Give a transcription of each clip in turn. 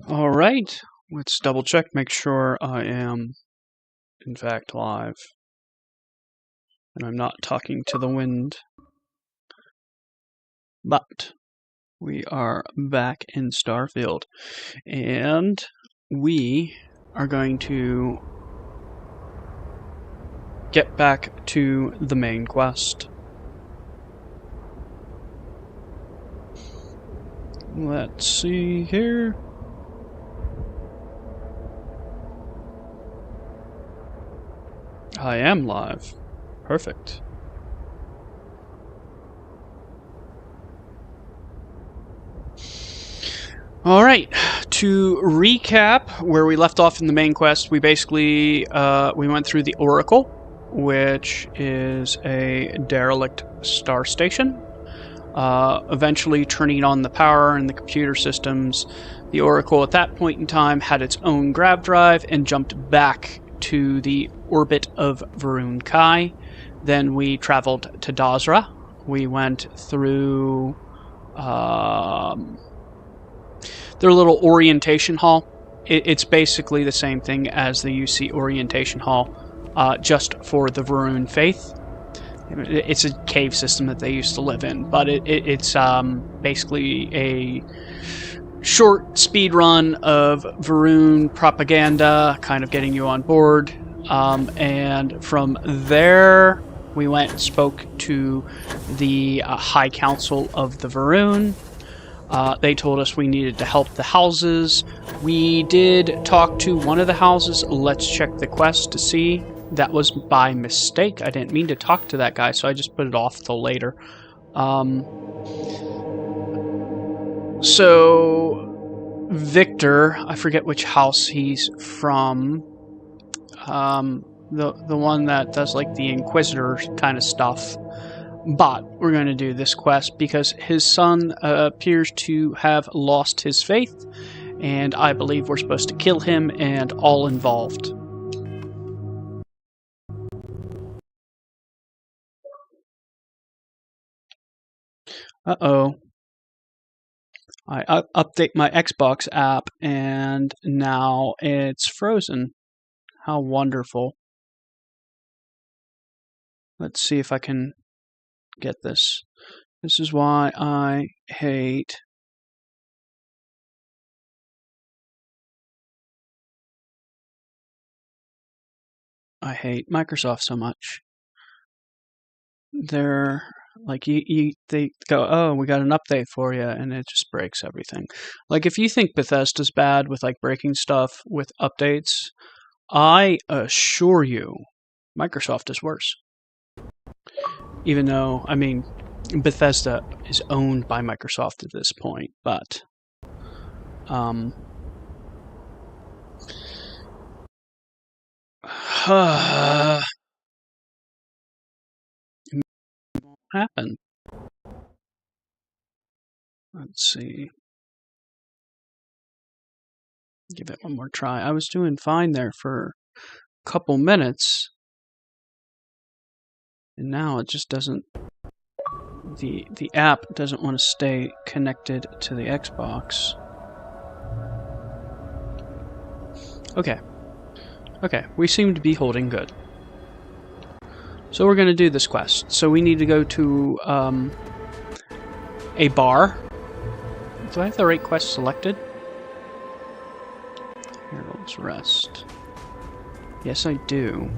All right, let's double check, make sure I am in fact live and I'm not talking to the wind. But we are back in Starfield and we are going to get back to the main quest. Let's see here. I am live. Perfect. Alright, to recap where we left off in the main quest, we basically we went through the Oracle, which is a derelict star station. Eventually turning on the power in the computer systems. The Oracle at that point in time had its own grav drive and jumped back to the orbit of Varun Kai. Then we traveled to Dazra. We went through their little orientation hall. It's basically the same thing as the UC orientation hall, just for the Varun faith. It's a cave system that they used to live in, but it's basically a short speed run of Varun propaganda, kind of getting you on board. And from there, we went and spoke to the High Council of the Varun. They told us we needed to help the houses. We did talk to one of the houses. Let's check the quest to see. That was by mistake. I didn't mean to talk to that guy, so I just put it off till later. So Victor, I forget which house he's from. The one that does like the Inquisitor kind of stuff. But we're going to do this quest because his son appears to have lost his faith, and I believe we're supposed to kill him and all involved. Uh-oh. I update my Xbox app and now it's frozen. How wonderful. Let's see if I can get this. This is why I hate Microsoft so much. They're like they go, oh, we got an update for you, and it just breaks everything. Like if you think Bethesda's bad with like breaking stuff with updates, I assure you, Microsoft is worse. Even though, I mean, Bethesda is owned by Microsoft at this point, but happen. Let's see. Give it one more try. I was doing fine there for a couple minutes, and now it just doesn't. The app doesn't want to stay connected to the Xbox. Okay, we seem to be holding good. So we're going to do this quest. So we need to go to a bar. Do I have the right quest selected? Harold's Rest. Yes, I do.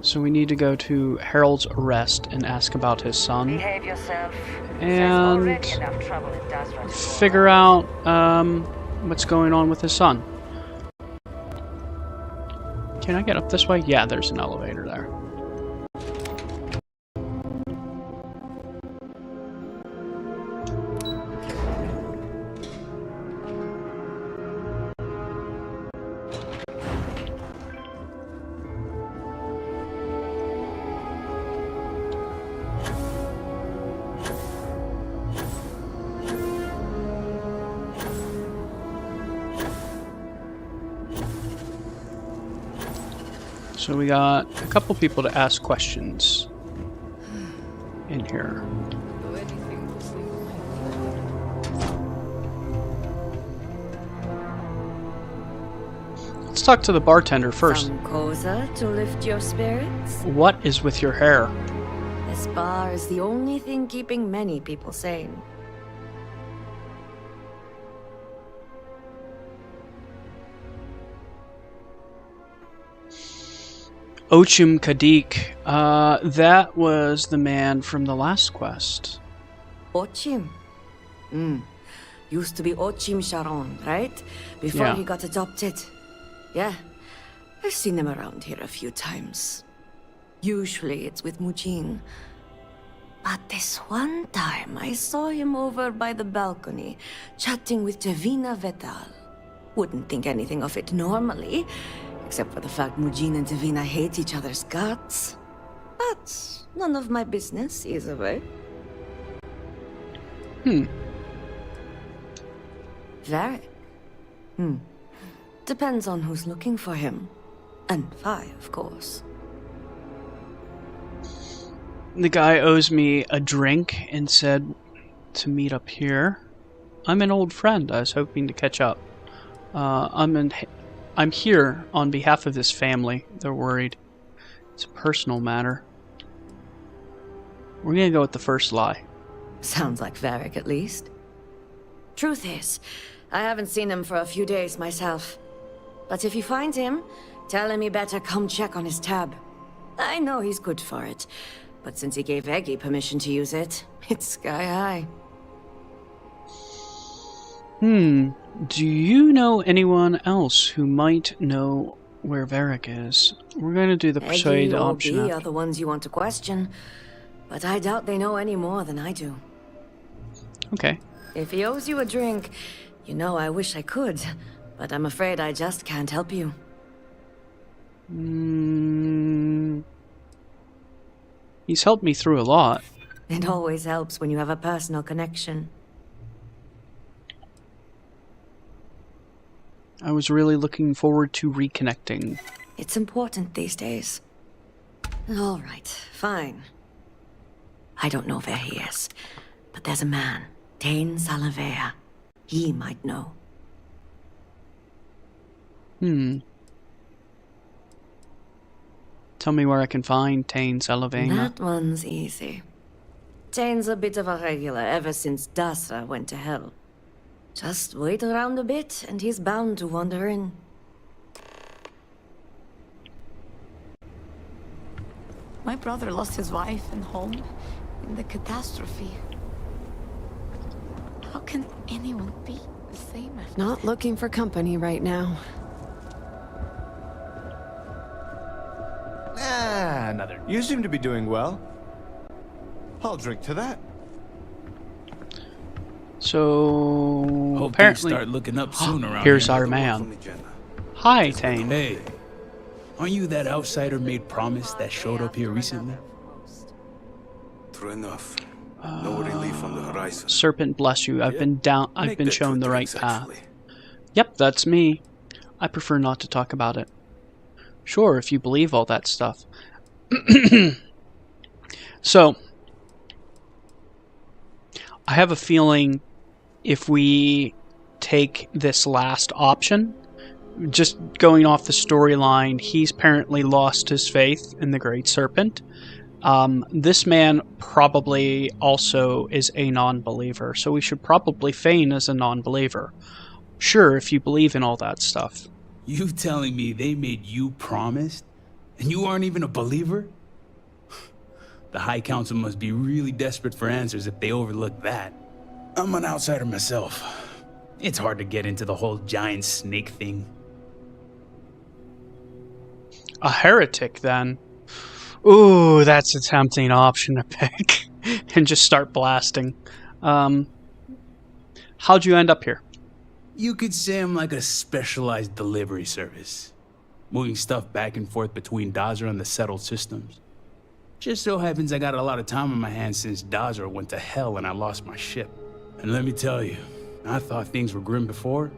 So we need to go to Harold's Rest and ask about his son. Behave yourself. And figure out what's going on with his son. Can I get up this way? Yeah, there's an elevator there. So we got a couple people to ask questions in here. talk to the bartender first. Some cosa to lift your spirits? What is with your hair? This bar is the only thing keeping many people sane. Ochum Kadik. That was the man from the last quest. Ochim? Used to be Ochim Sharon, right? Before he got adopted. Yeah, I've seen him around here a few times. Usually it's with Mujin. But this one time, I saw him over by the balcony, chatting with Davina Vedal. Wouldn't think anything of it normally, except for the fact Mujin and Davina hate each other's guts. But none of my business, either way. Varric? Depends on who's looking for him. And Vi, of course. The guy owes me a drink and said to meet up here. I'm an old friend. I was hoping to catch up. I'm here on behalf of this family. They're worried. It's a personal matter. We're gonna go with the first lie. Sounds like Varric, at least. Truth is, I haven't seen him for a few days myself. But if you find him, tell him he better come check on his tab. I know he's good for it, but since he gave Eggy permission to use it, it's sky high. Do you know anyone else who might know where Varric is? We're going to do the persuade option. Eggy or B are the ones you want to question, but I doubt they know any more than I do. Okay. If he owes you a drink, you know I wish I could, but I'm afraid I just can't help you. He's helped me through a lot. It always helps when you have a personal connection. I was really looking forward to reconnecting. It's important these days. All right, fine. I don't know where he is, but there's a man, Tain Salavea. He might know. Tell me where I can find Tain Salavea. That one's easy. Tain's a bit of a regular ever since Dasra went to hell. Just wait around a bit, and he's bound to wander in. My brother lost his wife and home in the catastrophe. How can anyone be the same after Not looking for company right now. Another. You seem to be doing well. I'll drink to that. So Hope apparently, things start looking up soon around here's here. our man. Hi, Tain. Hey, aren't you that outsider made promise that showed up here recently? True enough. No relief on the horizon. Serpent bless you. I've been shown the right path. Actually. Yep, that's me. I prefer not to talk about it. Sure, if you believe all that stuff. So, I have a feeling if we take this last option, just going off the storyline, he's apparently lost his faith in the Great Serpent. This man probably also is a non-believer, so we should probably feign as a non-believer. Sure, if you believe in all that stuff. You telling me they made you promise, and you aren't even a believer? The High Council must be really desperate for answers if they overlook that. I'm an outsider myself. It's hard to get into the whole giant snake thing. A heretic, then. Ooh, that's a tempting option to pick. And just start blasting. How'd you end up here? You could say I'm like a specialized delivery service, moving stuff back and forth between Dazra and the settled systems. Just so happens I got a lot of time on my hands since Dazra went to hell and I lost my ship. And let me tell you, I thought things were grim before.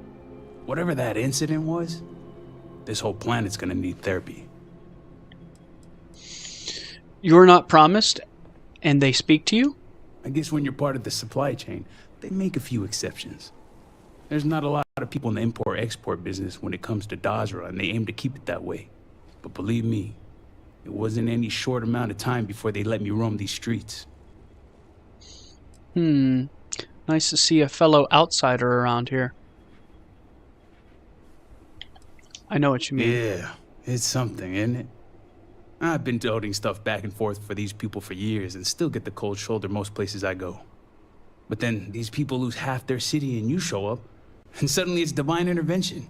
Whatever that incident was, this whole planet's gonna need therapy. You're not promised, and they speak to you? I guess when you're part of the supply chain, they make a few exceptions. There's not a lot of people in the import-export business when it comes to Dazra, and they aim to keep it that way. But believe me, it wasn't any short amount of time before they let me roam these streets. Nice to see a fellow outsider around here. I know what you mean. Yeah, it's something, isn't it? I've been toting stuff back and forth for these people for years and still get the cold shoulder most places I go. But then these people lose half their city and you show up, and suddenly it's divine intervention.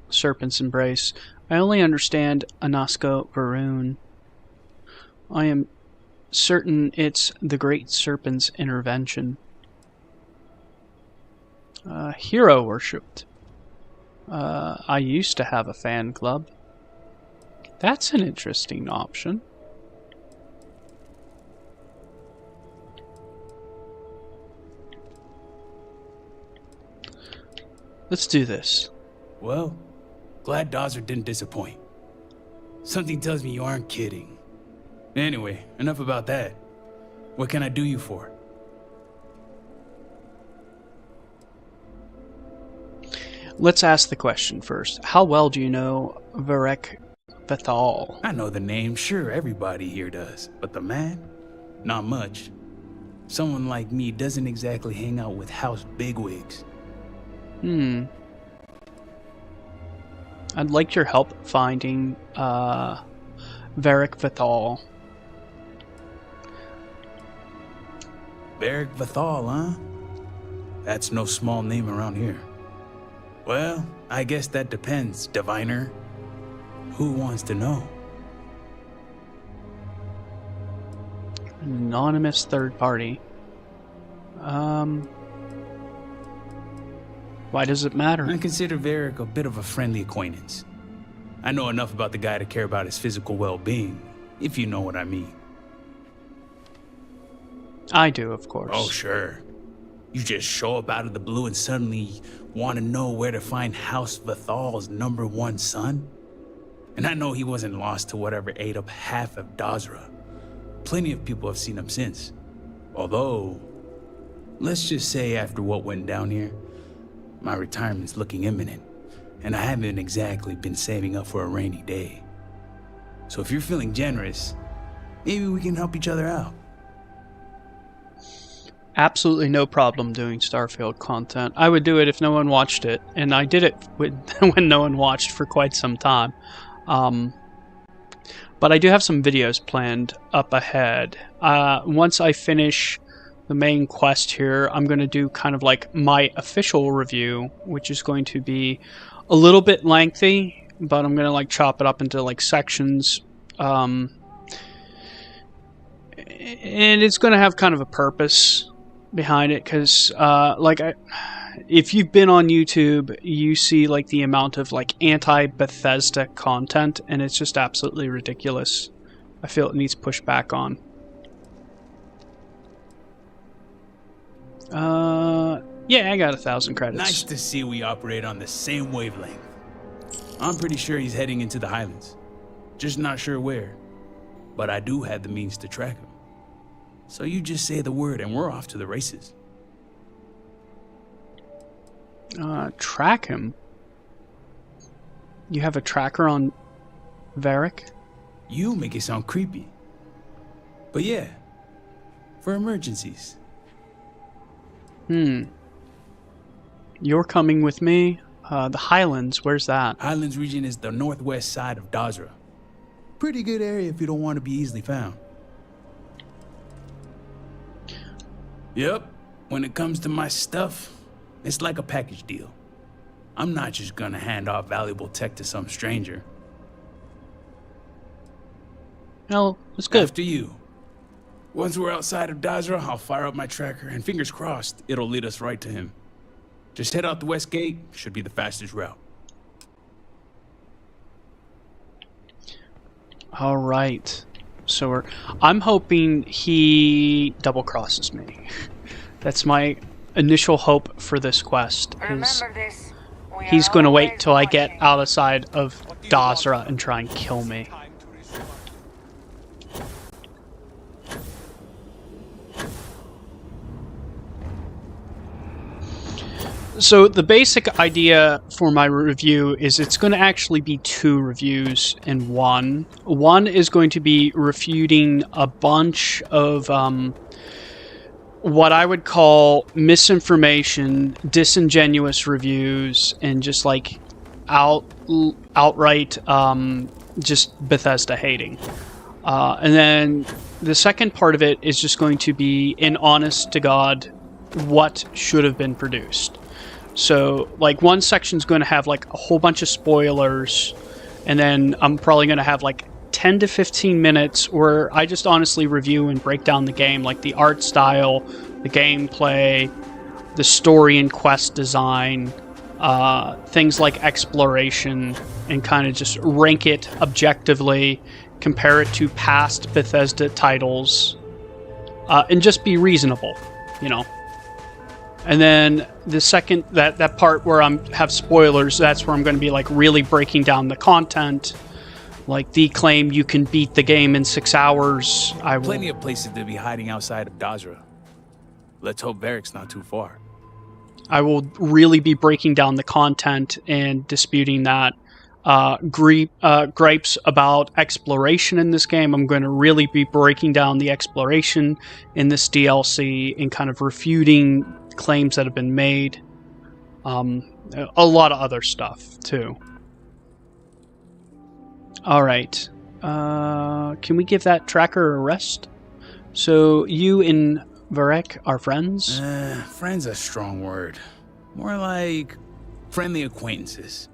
Serpent's Embrace. I only understand Anasko Varun. I am certain it's the Great Serpent's intervention. Hero worshipped. I used to have a fan club. That's an interesting option. Let's do this. Well, glad Dazra didn't disappoint. Something tells me you aren't kidding. Anyway, enough about that. What can I do you for? Let's ask the question first. How well do you know Varek Bethal? I know the name, sure, everybody here does. But the man? Not much. Someone like me doesn't exactly hang out with house bigwigs. I'd like your help finding Varek Bethal. Varek Bethal, huh? That's no small name around here. Well, I guess that depends, diviner. Who wants to know? Anonymous third party. Why does it matter? I consider Varek a bit of a friendly acquaintance. I know enough about the guy to care about his physical well-being, if you know what I mean. I do, of course. Oh, sure. You just show up out of the blue and suddenly want to know where to find House Bethal's #1 son? And I know he wasn't lost to whatever ate up half of Dazra. Plenty of people have seen him since. Although, let's just say after what went down here, my retirement's looking imminent, and I haven't exactly been saving up for a rainy day. So if you're feeling generous, maybe we can help each other out. Absolutely no problem doing Starfield content. I would do it if no one watched it, and I did it when no one watched for quite some time. But I do have some videos planned up ahead. Once I finish the main quest here, I'm going to do kind of like my official review, which is going to be a little bit lengthy, but I'm going to like chop it up into like sections. And it's going to have kind of a purpose behind it, because if you've been on YouTube, you see like the amount of like anti-Bethesda content, and it's just absolutely ridiculous. I feel it needs pushed back on. Yeah, I got 1,000 credits. Nice to see we operate on the same wavelength. I'm pretty sure he's heading into the Highlands. Just not sure where. But I do have the means to track him. So you just say the word and we're off to the races. Track him? You have a tracker on Varek? You make it sound creepy. But yeah, for emergencies. You're coming with me? The Highlands, where's that? Highlands region is the northwest side of Dazra. Pretty good area if you don't want to be easily found. Yep, when it comes to my stuff, it's like a package deal. I'm not just gonna hand off valuable tech to some stranger. Well, that's good. After you. Once we're outside of Dazra, I'll fire up my tracker, and fingers crossed, it'll lead us right to him. Just head out the west gate, should be the fastest route. All right. So I'm hoping he double crosses me. That's my initial hope for this quest. Is he's going to wait till I get outside of Dazra and try and kill me. So the basic idea for my review is it's going to actually be 2 reviews in one. One is going to be refuting a bunch of what I would call misinformation, disingenuous reviews, and just like outright just Bethesda hating. And then the second part of it is just going to be an honest to God what should have been produced. So, like, one section's going to have, like, a whole bunch of spoilers, and then I'm probably going to have, like, 10 to 15 minutes where I just honestly review and break down the game, like the art style, the gameplay, the story and quest design, things like exploration, and kind of just rank it objectively, compare it to past Bethesda titles, and just be reasonable, you know. And then the second, that part where I have spoilers, that's where I'm going to be like really breaking down the content. Like the claim you can beat the game in 6 hours. Plenty of places to be hiding outside of Dazra. Let's hope Varric's not too far. I will really be breaking down the content and disputing that. Gripes about exploration in this game. I'm going to really be breaking down the exploration in this DLC and kind of refuting claims that have been made. A lot of other stuff too. All right. Can we give that tracker a rest? So you and Varek are friends? Friend's a strong word. More like friendly acquaintances.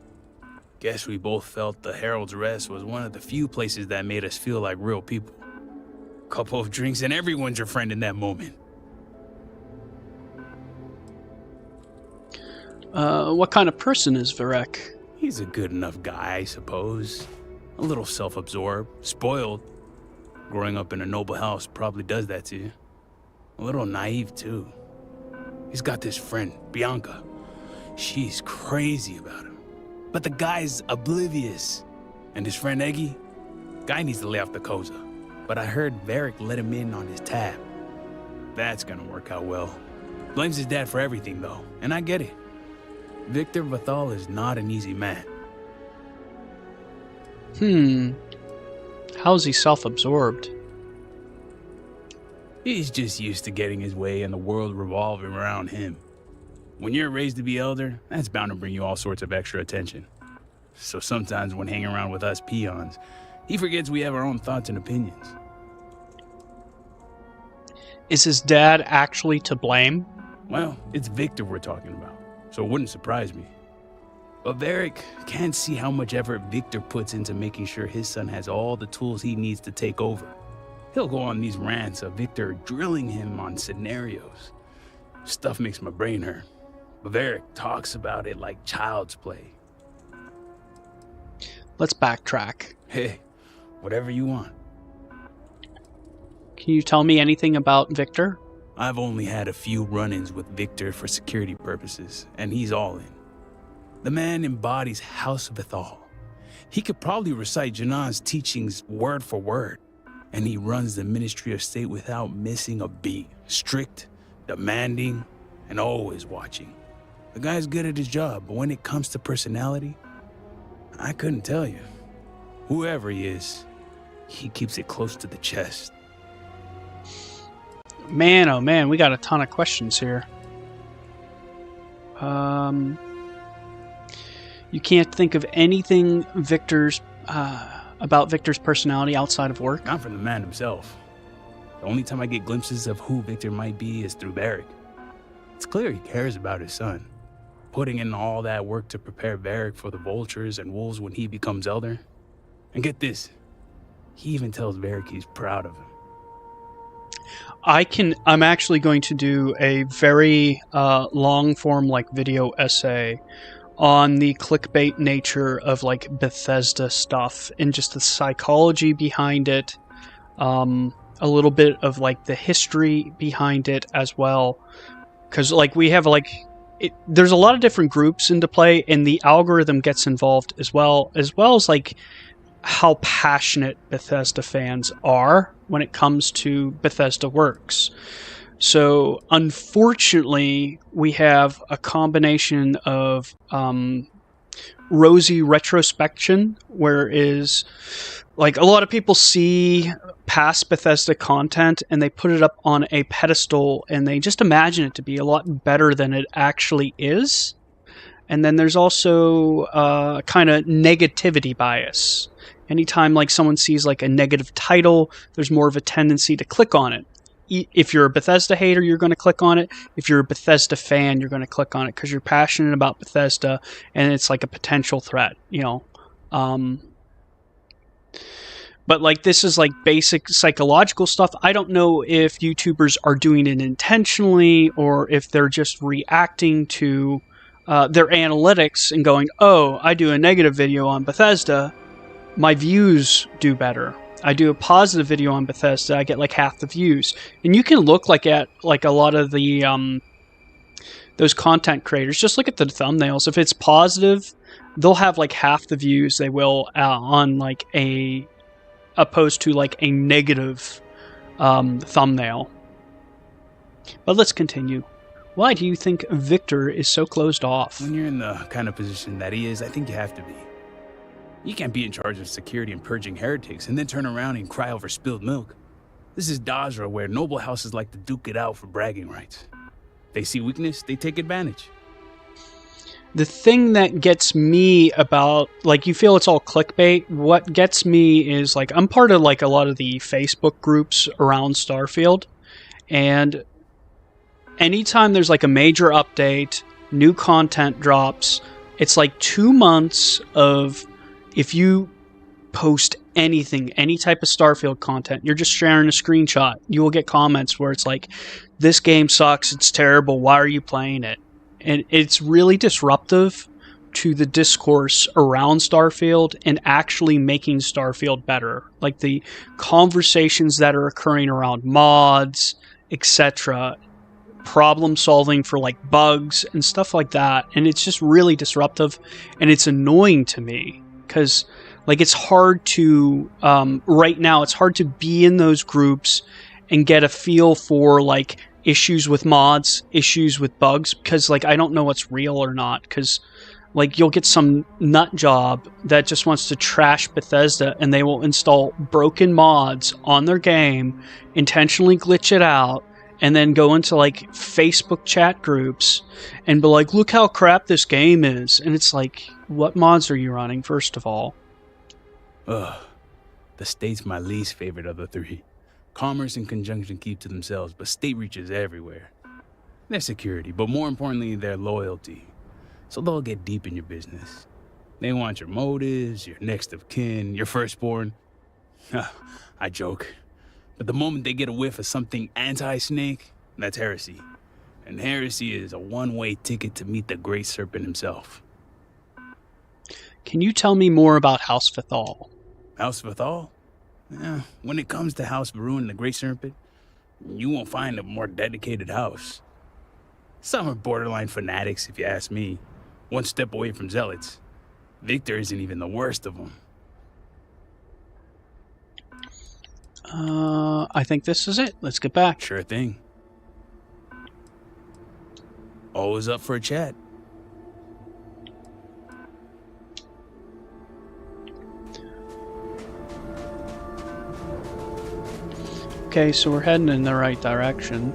Guess we both felt the Herald's Rest was one of the few places that made us feel like real people. Couple of drinks and everyone's your friend in that moment. What kind of person is Varek? He's a good enough guy, I suppose. A little self-absorbed, spoiled. Growing up in a noble house probably does that to you. A little naive, too. He's got this friend, Bianca. She's crazy about him. But the guy's oblivious. And his friend Eggy? Guy needs to lay off the Koza. But I heard Varric let him in on his tab. That's gonna work out well. Blames his dad for everything, though. And I get it. Victor Vathal is not an easy man. How is he self-absorbed? He's just used to getting his way and the world revolving around him. When you're raised to be elder, that's bound to bring you all sorts of extra attention. So sometimes when hanging around with us peons, he forgets we have our own thoughts and opinions. Is his dad actually to blame? Well, it's Victor we're talking about, so it wouldn't surprise me. But Varric can't see how much effort Victor puts into making sure his son has all the tools he needs to take over. He'll go on these rants of Victor drilling him on scenarios. Stuff makes my brain hurt. But Varric talks about it like child's play. Let's backtrack. Hey, whatever you want. Can you tell me anything about Victor? I've only had a few run-ins with Victor for security purposes, and he's all in. The man embodies House of Ethal. He could probably recite Janan's teachings word for word, and he runs the Ministry of State without missing a beat. Strict, demanding, and always watching. The guy's good at his job, but when it comes to personality, I couldn't tell you. Whoever he is, he keeps it close to the chest. Man, oh man, we got a ton of questions here. You can't think of anything about Victor's personality outside of work? Not from the man himself. The only time I get glimpses of who Victor might be is through Varric. It's clear he cares about his son, putting in all that work to prepare Varric for the vultures and wolves when he becomes elder. And get this, he even tells Varric he's proud of him. I'm actually going to do a very long form like video essay on the clickbait nature of like Bethesda stuff and just the psychology behind it, a little bit of like the history behind it as well, because like we have like there's a lot of different groups into play, and the algorithm gets involved as well as like how passionate Bethesda fans are when it comes to Bethesda works. So, unfortunately, we have a combination of rosy retrospection, whereas like a lot of people see past Bethesda content and they put it up on a pedestal and they just imagine it to be a lot better than it actually is. And then there's also kind of negativity bias. Anytime like someone sees like a negative title, there's more of a tendency to click on it. If you're a Bethesda hater, you're going to click on it. If you're a Bethesda fan, you're going to click on it because you're passionate about Bethesda and it's like a potential threat, you know. But like this is like basic psychological stuff. I don't know if YouTubers are doing it intentionally or if they're just reacting to their analytics and going, oh, I do a negative video on Bethesda, my views do better. I do a positive video on Bethesda, I get like half the views. And you can look like at like a lot of the those content creators. Just look at the thumbnails. If it's positive, they'll have like half the views they will on like a opposed to like a negative thumbnail. But let's continue. Why do you think Victor is so closed off? When you're in the kind of position that he is, I think you have to be. You can't be in charge of security and purging heretics and then turn around and cry over spilled milk. This is Dazra, where noble houses like to duke it out for bragging rights. They see weakness, they take advantage. The thing that gets me about, like, you feel it's all clickbait. What gets me is, like, I'm part of, like, a lot of the Facebook groups around Starfield. And anytime there's, like, a major update, new content drops, it's like 2 months of, if you post anything, any type of Starfield content, you're just sharing a screenshot, you will get comments where it's like, this game sucks, it's terrible, why are you playing it? And it's really disruptive to the discourse around Starfield and actually making Starfield better. Like the conversations that are occurring around mods, etc., problem solving for like bugs and stuff like that. And it's just really disruptive and it's annoying to me because like it's hard to, right now, it's hard to be in those groups and get a feel for like issues with mods, issues with bugs, because like I don't know what's real or not, because like you'll get some nut job that just wants to trash Bethesda and they will install broken mods on their game, intentionally glitch it out, and then go into like Facebook chat groups and be like, look how crap this game is. And it's like, what mods are you running, first of all? Ugh. The state's my least favorite of the three. Commerce and conjunction keep to themselves, but state reaches everywhere. Their security, but more importantly, their loyalty. So they'll get deep in your business. They want your motives, your next of kin, your firstborn. I joke. But the moment they get a whiff of something anti-snake, that's heresy. And heresy is a one-way ticket to meet the Great Serpent himself. Can you tell me more about House Vithal? House Vithal? Yeah, when it comes to House Varun and the Great Serpent, you won't find a more dedicated house. Some are borderline fanatics, if you ask me. One step away from zealots. Victor isn't even the worst of them. I think this is it. Let's get back. Sure thing. Always up for a chat. Okay, so we're heading in the right direction.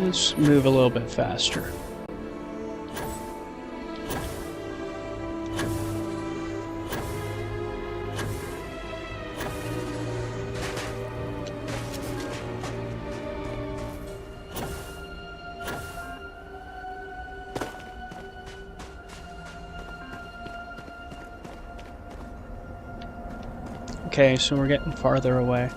Let's move a little bit faster. Okay, so we're getting farther away.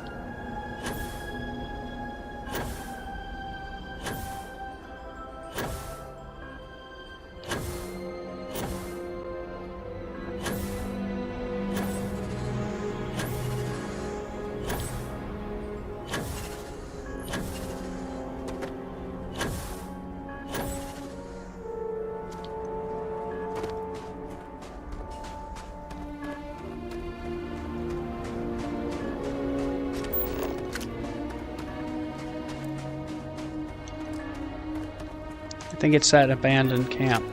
think it's that abandoned camp.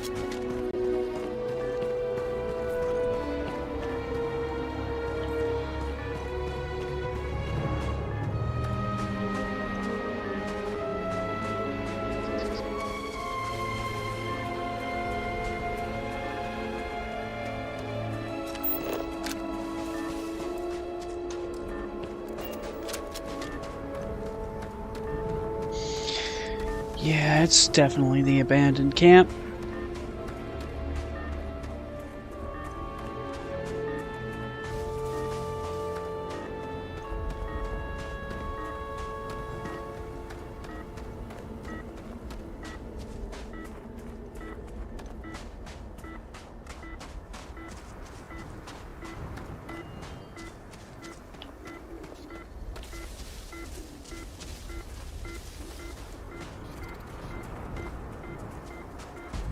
Yeah, it's definitely the abandoned camp.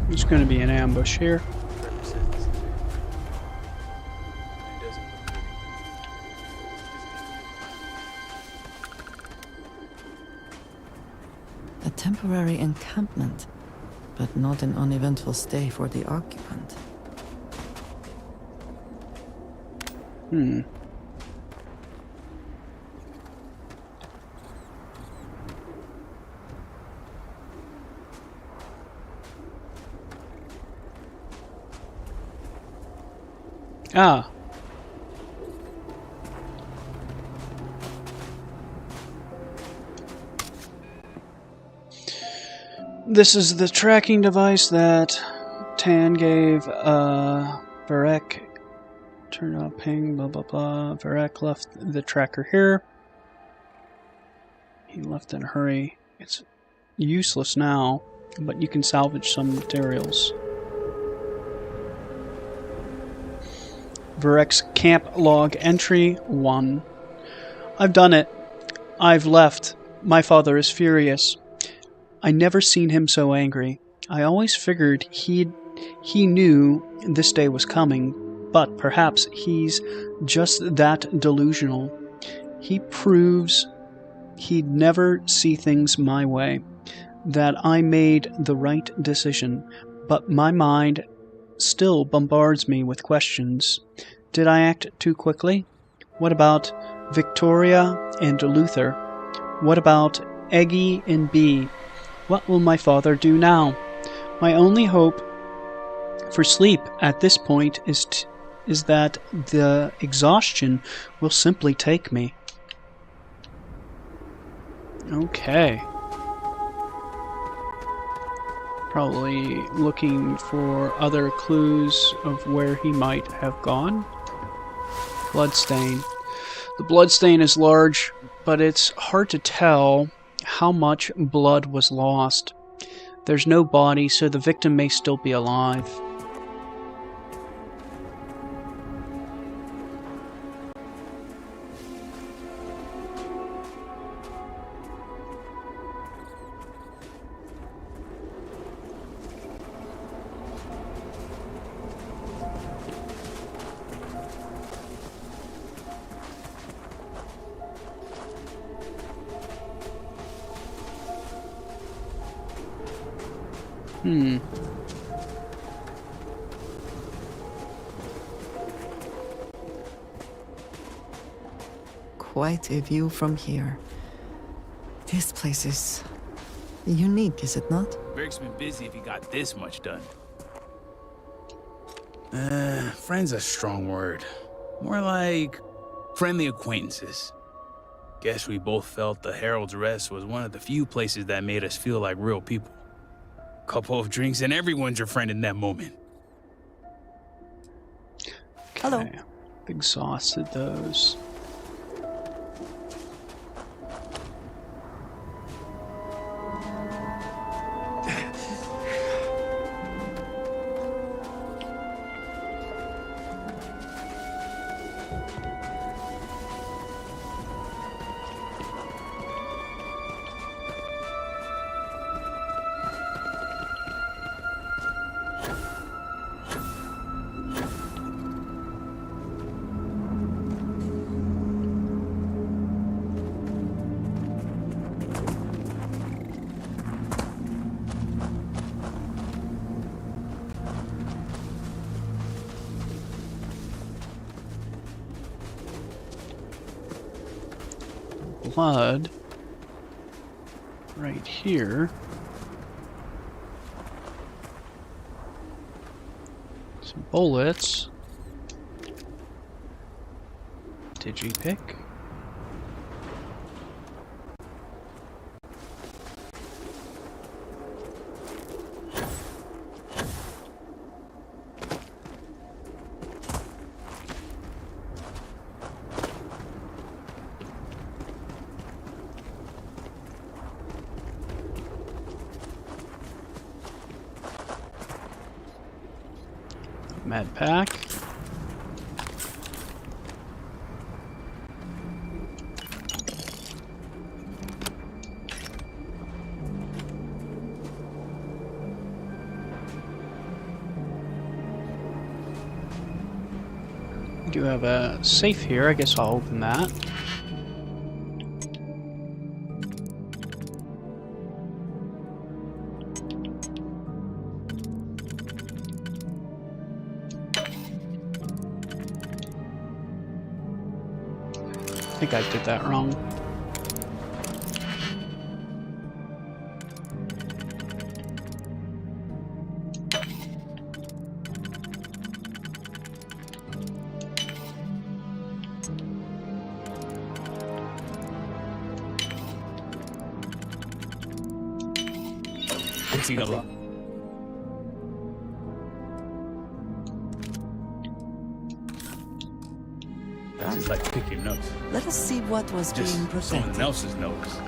There's going to be an ambush here. A temporary encampment, but not an uneventful stay for the occupant. Ah. This is the tracking device that Tan gave Varek. Turn off ping, blah blah blah. Varek left the tracker here. He left in a hurry. It's useless now, but you can salvage some materials. Varek's camp log entry 1. I've done it. I've left. My father is furious. I never seen him so angry. I always figured he knew this day was coming, but perhaps he's just that delusional. He proves he'd never see things my way, that I made the right decision, but my mind still bombards me with questions. Did I act too quickly? What about Victoria and Luther? What about Eggy and Bee? What will my father do now? My only hope for sleep at this point is that the exhaustion will simply take me. Okay. Probably looking for other clues of where he might have gone. Bloodstain. The bloodstain is large, but it's hard to tell how much blood was lost. There's no body, so the victim may still be alive. Quite a view from here. This place is unique, is it not? Rick's been busy if he got this much done. Friend's a strong word. More like friendly acquaintances. Guess we both felt the Herald's Rest was one of the few places that made us feel like real people. Couple of drinks and everyone's your friend in that moment. Hello. Okay. Exhausted those. blood right here. Some bullets. Digipick. Med pack. We do have a safe here. I guess I'll open that. I think I did that wrong. This is like pick your nose. Let us see what was Just being protected. someone else's nose.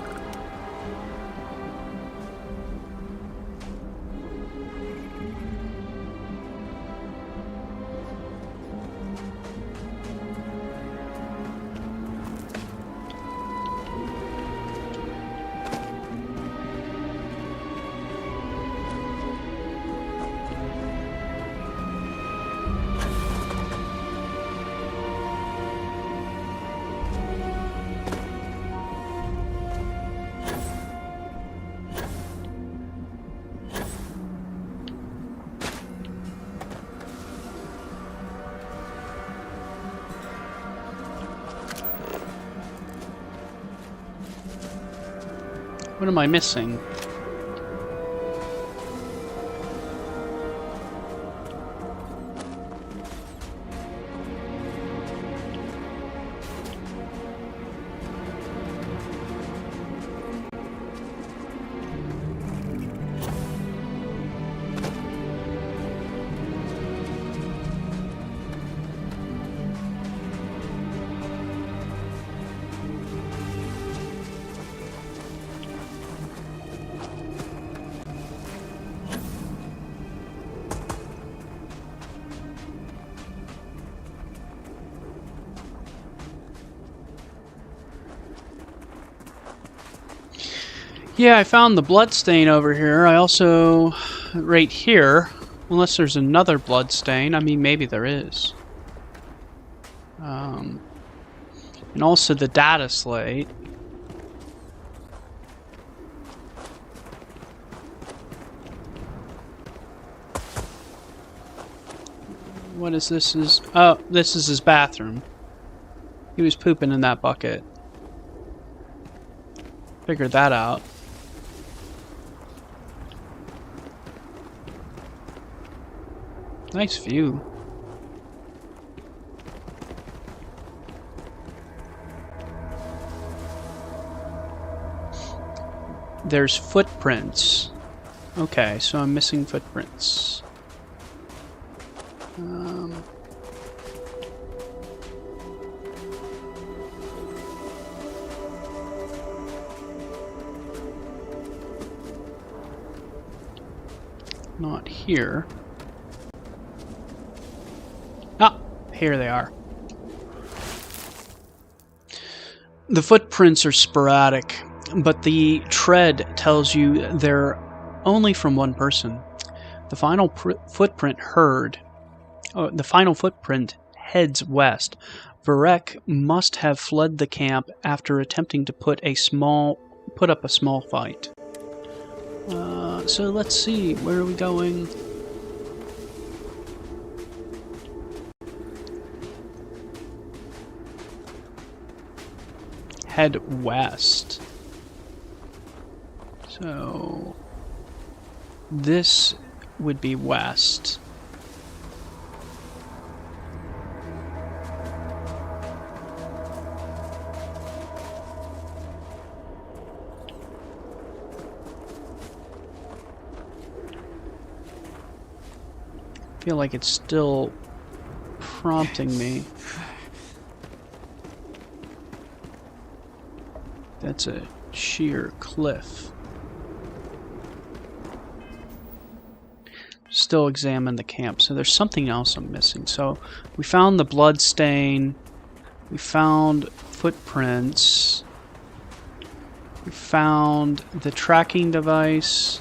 What am I missing? Yeah, I found the blood stain over here. I also, right here, unless there's another blood stain. I mean, maybe there is. And also the data slate. What is this? Oh, this is his bathroom. He was pooping in that bucket. Figured that out. Nice view. There's footprints. Okay, so I'm missing footprints. Not here. Ah, here they are. The footprints are sporadic, but the tread tells you they're only from one person. The final footprint heads west. Varek must have fled the camp after attempting to put up a small fight. So let's see, where are we going? head west. So this would be west. I feel like it's still prompting me. That's a sheer cliff. Still examine the camp. So there's something else I'm missing. So we found the blood stain. We found footprints. We found the tracking device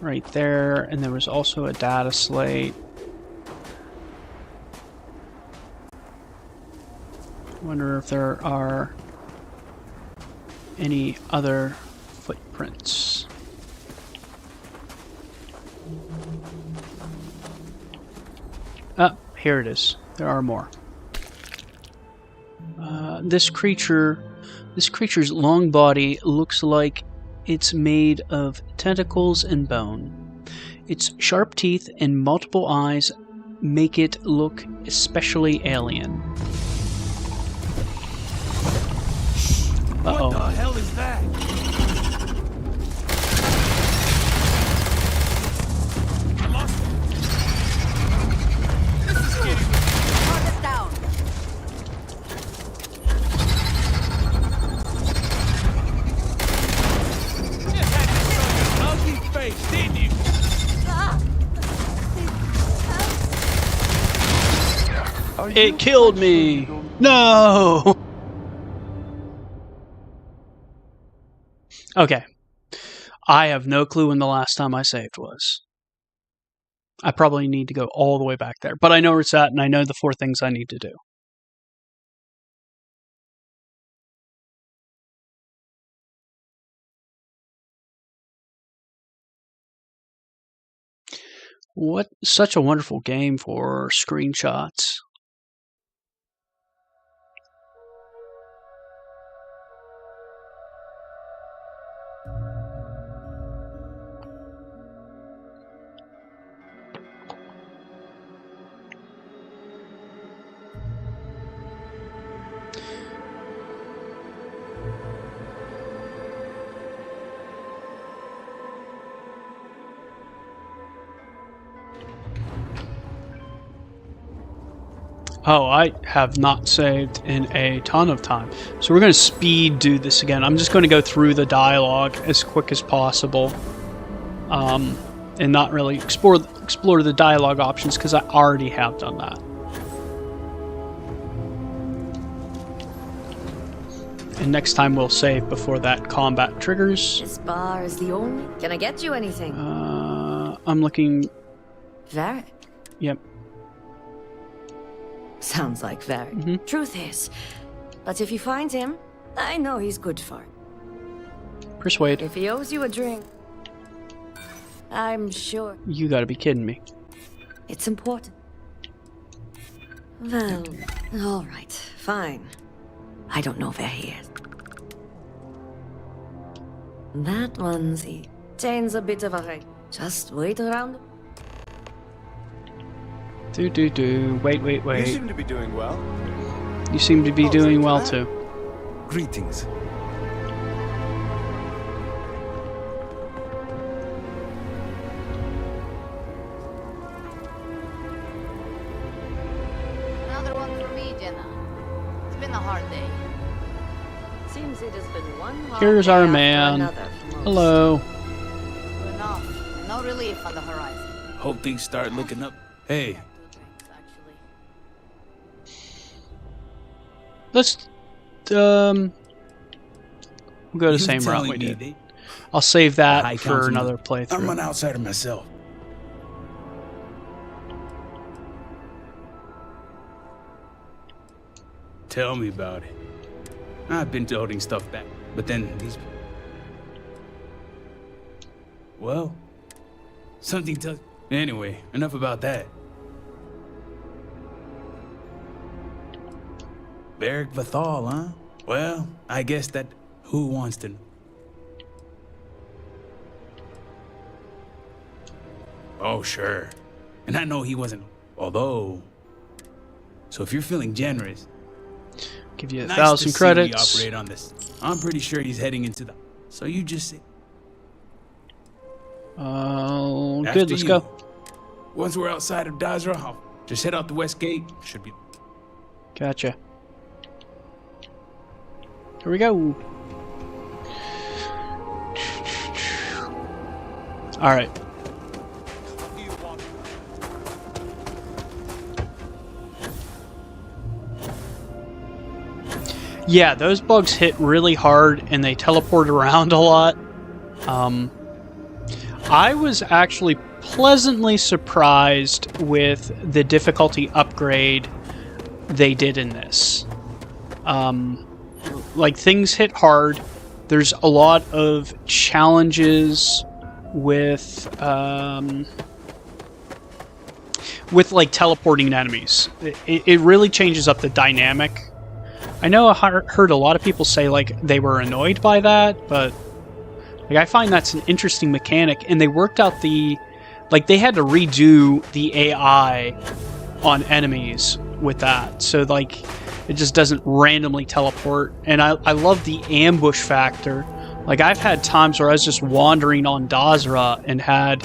right there, and there was also a data slate. Wonder if there are any other footprints. Ah, here it is. There are more. This creature's long body looks like it's made of tentacles and bone. Its sharp teeth and multiple eyes make it look especially alien. Uh-oh. What the hell is that? I lost it. This is getting... Target down. Just had to show your ugly face, didn't you? It killed me! No! Okay. I have no clue when the last time I saved was. I probably need to go all the way back there. But I know where it's at, and I know the 4 things I need to do. What such a wonderful game for screenshots. Oh, I have not saved in a ton of time. So we're going to speed do this again. I'm just going to go through the dialogue as quick as possible. And not really explore the dialogue options because I already have done that. And next time we'll save before that combat triggers. This bar is the only... Can I get you anything? I'm looking... Varric. Yep. Sounds like Varric. Truth is, but if you find him, I know he's good for it. Persuade. If he owes you a drink, I'm sure You gotta be kidding me. it's important. Well, all right, fine. I don't know where he is. That onesie tains a bit of a hike. Just wait around. Wait. You seem to be doing well. You seem to be Oh, doing thanks well for too. Greetings. Another one for me, Jenna. It's been a hard day. Seems it has been one hard Here's day our after man. another for most. Hello. True enough. No relief on the horizon. Hope things start looking up. Hey, 2 drinks, actually. Let's we'll go the you same route telling we me did. they- I'll save the that High for Councilman- another I'm playthrough. an outsider myself. Tell me about it. I've been holding stuff back, but then these... Well, something tells... Anyway, enough about that. Beric Vathal, huh? Well, I guess that who wants to... Oh, sure. And I know he wasn't... Although... So if you're feeling generous... Give you nice 1,000 to see credits. we operate on this. I'm pretty sure he's heading into the... So you just say... Good, let's go. Once we're outside of Dazra, I'll just head out the west gate. Should be... Gotcha. Here we go. Alright. Yeah, those bugs hit really hard and they teleport around a lot. I was actually pleasantly surprised with the difficulty upgrade they did in this. Like, things hit hard. There's a lot of challenges with like teleporting enemies. It really changes up the dynamic. I know I heard a lot of people say like they were annoyed by that, but like I find that's an interesting mechanic, and they worked out the they had to redo the AI on enemies with that, so like it just doesn't randomly teleport. And I love the ambush factor. Like, I've had times where I was just wandering on Dazra and had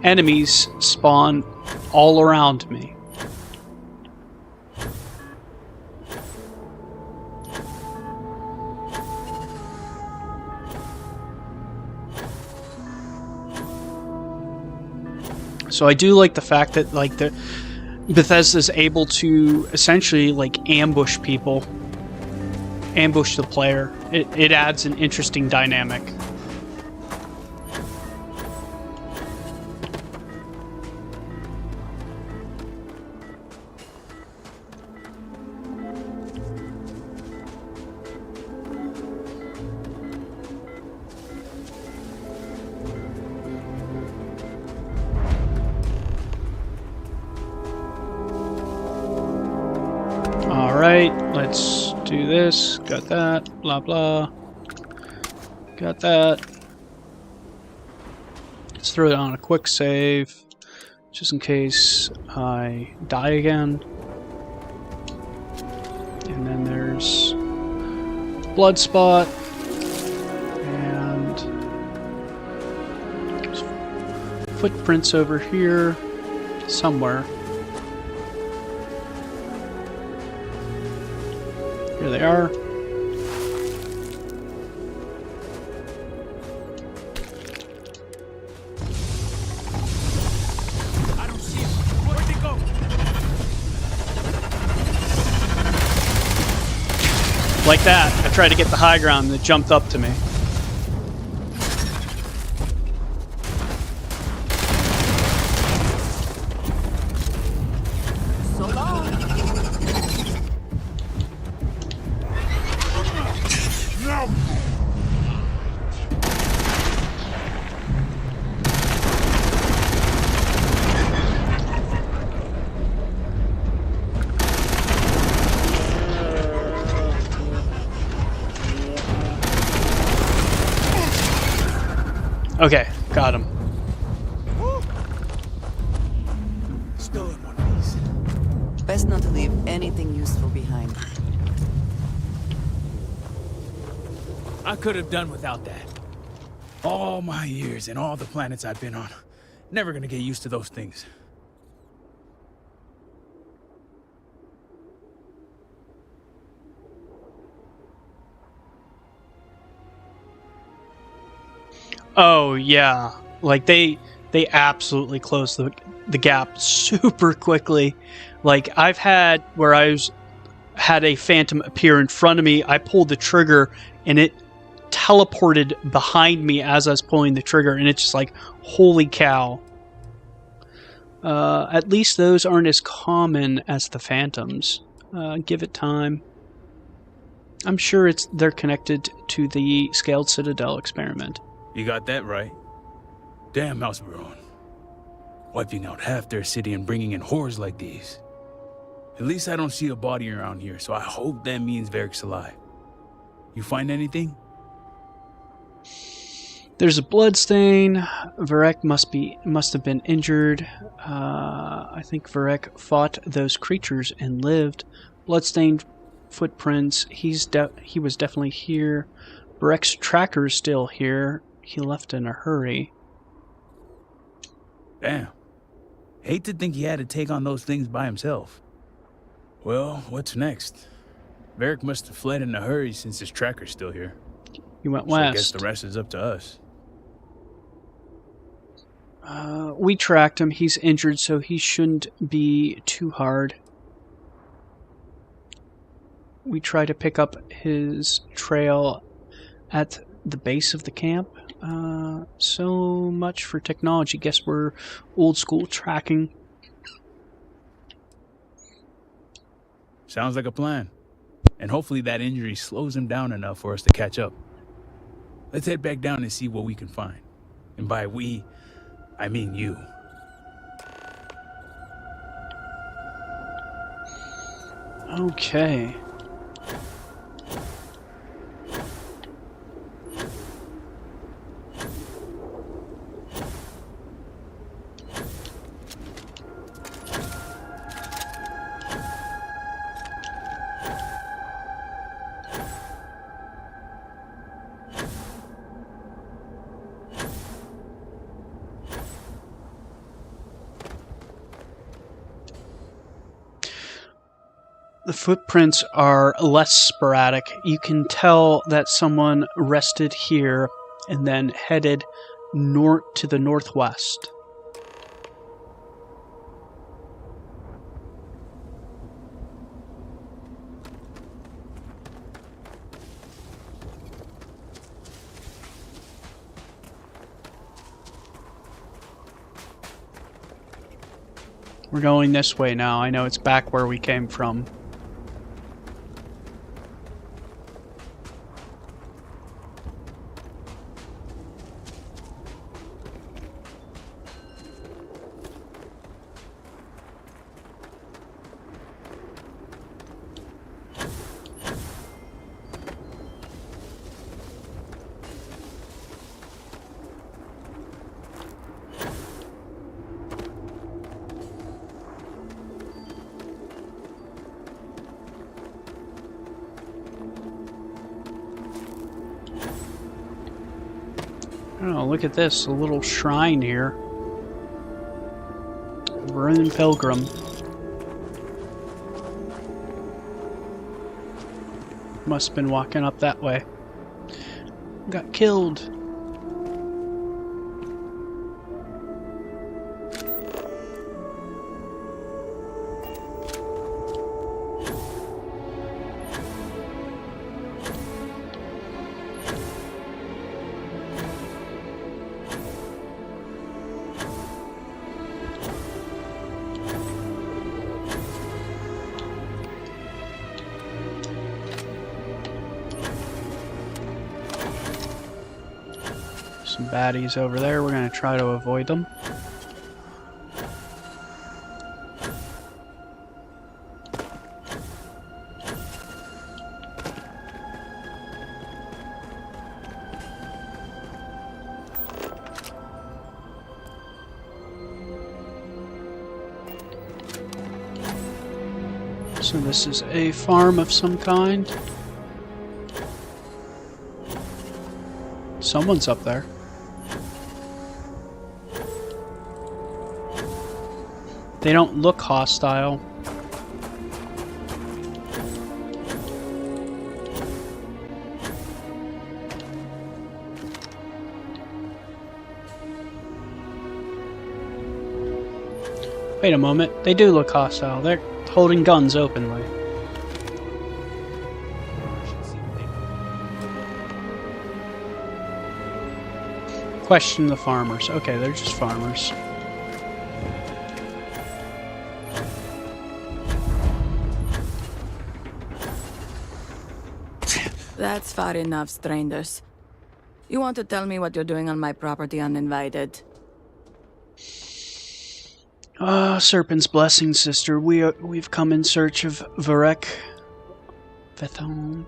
enemies spawn all around me. So I do like the fact that like Bethesda's able to essentially like ambush people, ambush the player. It adds an interesting dynamic. Alright, let's do this. Got that. Blah, blah. Got that. Let's throw it on a quick save, just in case I die again. And then there's blood spot. And there's footprints over here somewhere. Here they are. I don't see him. Where'd they go? Like that. I tried to get the high ground and it jumped up to me. So long. Okay, got him. Still in one of these. Best not to leave anything useful behind. I could have done without that. All my years and all the planets I've been on. Never gonna get used to those things. Oh yeah, like they absolutely closed the gap super quickly. Like, I've had where had a phantom appear in front of me, I pulled the trigger and it teleported behind me as I was pulling the trigger, and it's just like, holy cow. At least those aren't as common as the phantoms. Give it time. I'm sure they're connected to the Scaled Citadel experiment. You got that right. Damn Mouse Baron. Wiping out half their city and bringing in horrors like these. At least I don't see a body around here, so I hope that means Varric's alive. You find anything? There's a blood stain. Varric must have been injured. I think Varric fought those creatures and lived. Bloodstained footprints. He was definitely here. Varric's tracker is still here. He left in a hurry. Damn. Hate to think he had to take on those things by himself. Well, what's next? Varric must have fled in a hurry since his tracker's still here. He went So I west. guess the rest is up to us. We tracked him. He's injured, so he shouldn't be too hard. We try to pick up his trail at the base of the camp. So much for technology. Guess we're old school tracking. Sounds like a plan. And hopefully that injury slows him down enough for us to catch up. Let's head back down and see what we can find. And by we, I mean you. Okay. The footprints are less sporadic. You can tell that someone rested here and then headed north to the northwest. We're going this way now. I know it's back where we came from. Oh, look at this, a little shrine here. Vernon Pilgrim. Must have been walking up that way. Got killed. Some baddies over there. We're going to try to avoid them. So this is a farm of some kind. Someone's up there. They don't look hostile. Wait a moment, they do look hostile. They're holding guns openly. Question the farmers. Okay, they're just farmers. That's far enough, strangers. You want to tell me what you're doing on my property uninvited? Serpent's blessing, sister. We've come in search of Varek. Vethon.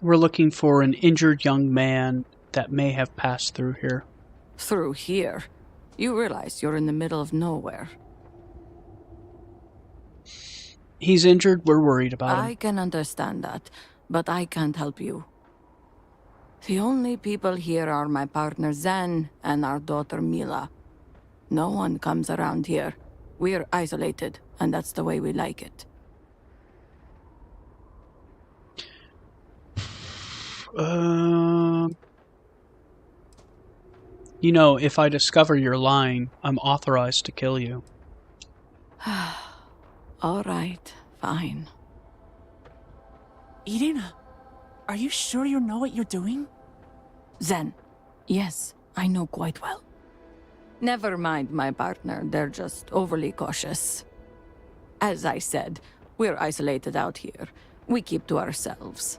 We're looking for an injured young man that may have passed through here. Through here? You realize you're in the middle of nowhere. He's injured. We're worried about him. I can understand that, but I can't help you. The only people here are my partner Zen and our daughter Mila. No one comes around here. We're isolated, and that's the way we like it. You know, if I discover you're lying, I'm authorized to kill you. All right, fine. Irina, are you sure you know what you're doing? Zen, yes, I know quite well. Never mind my partner, they're just overly cautious. As I said, we're isolated out here. We keep to ourselves.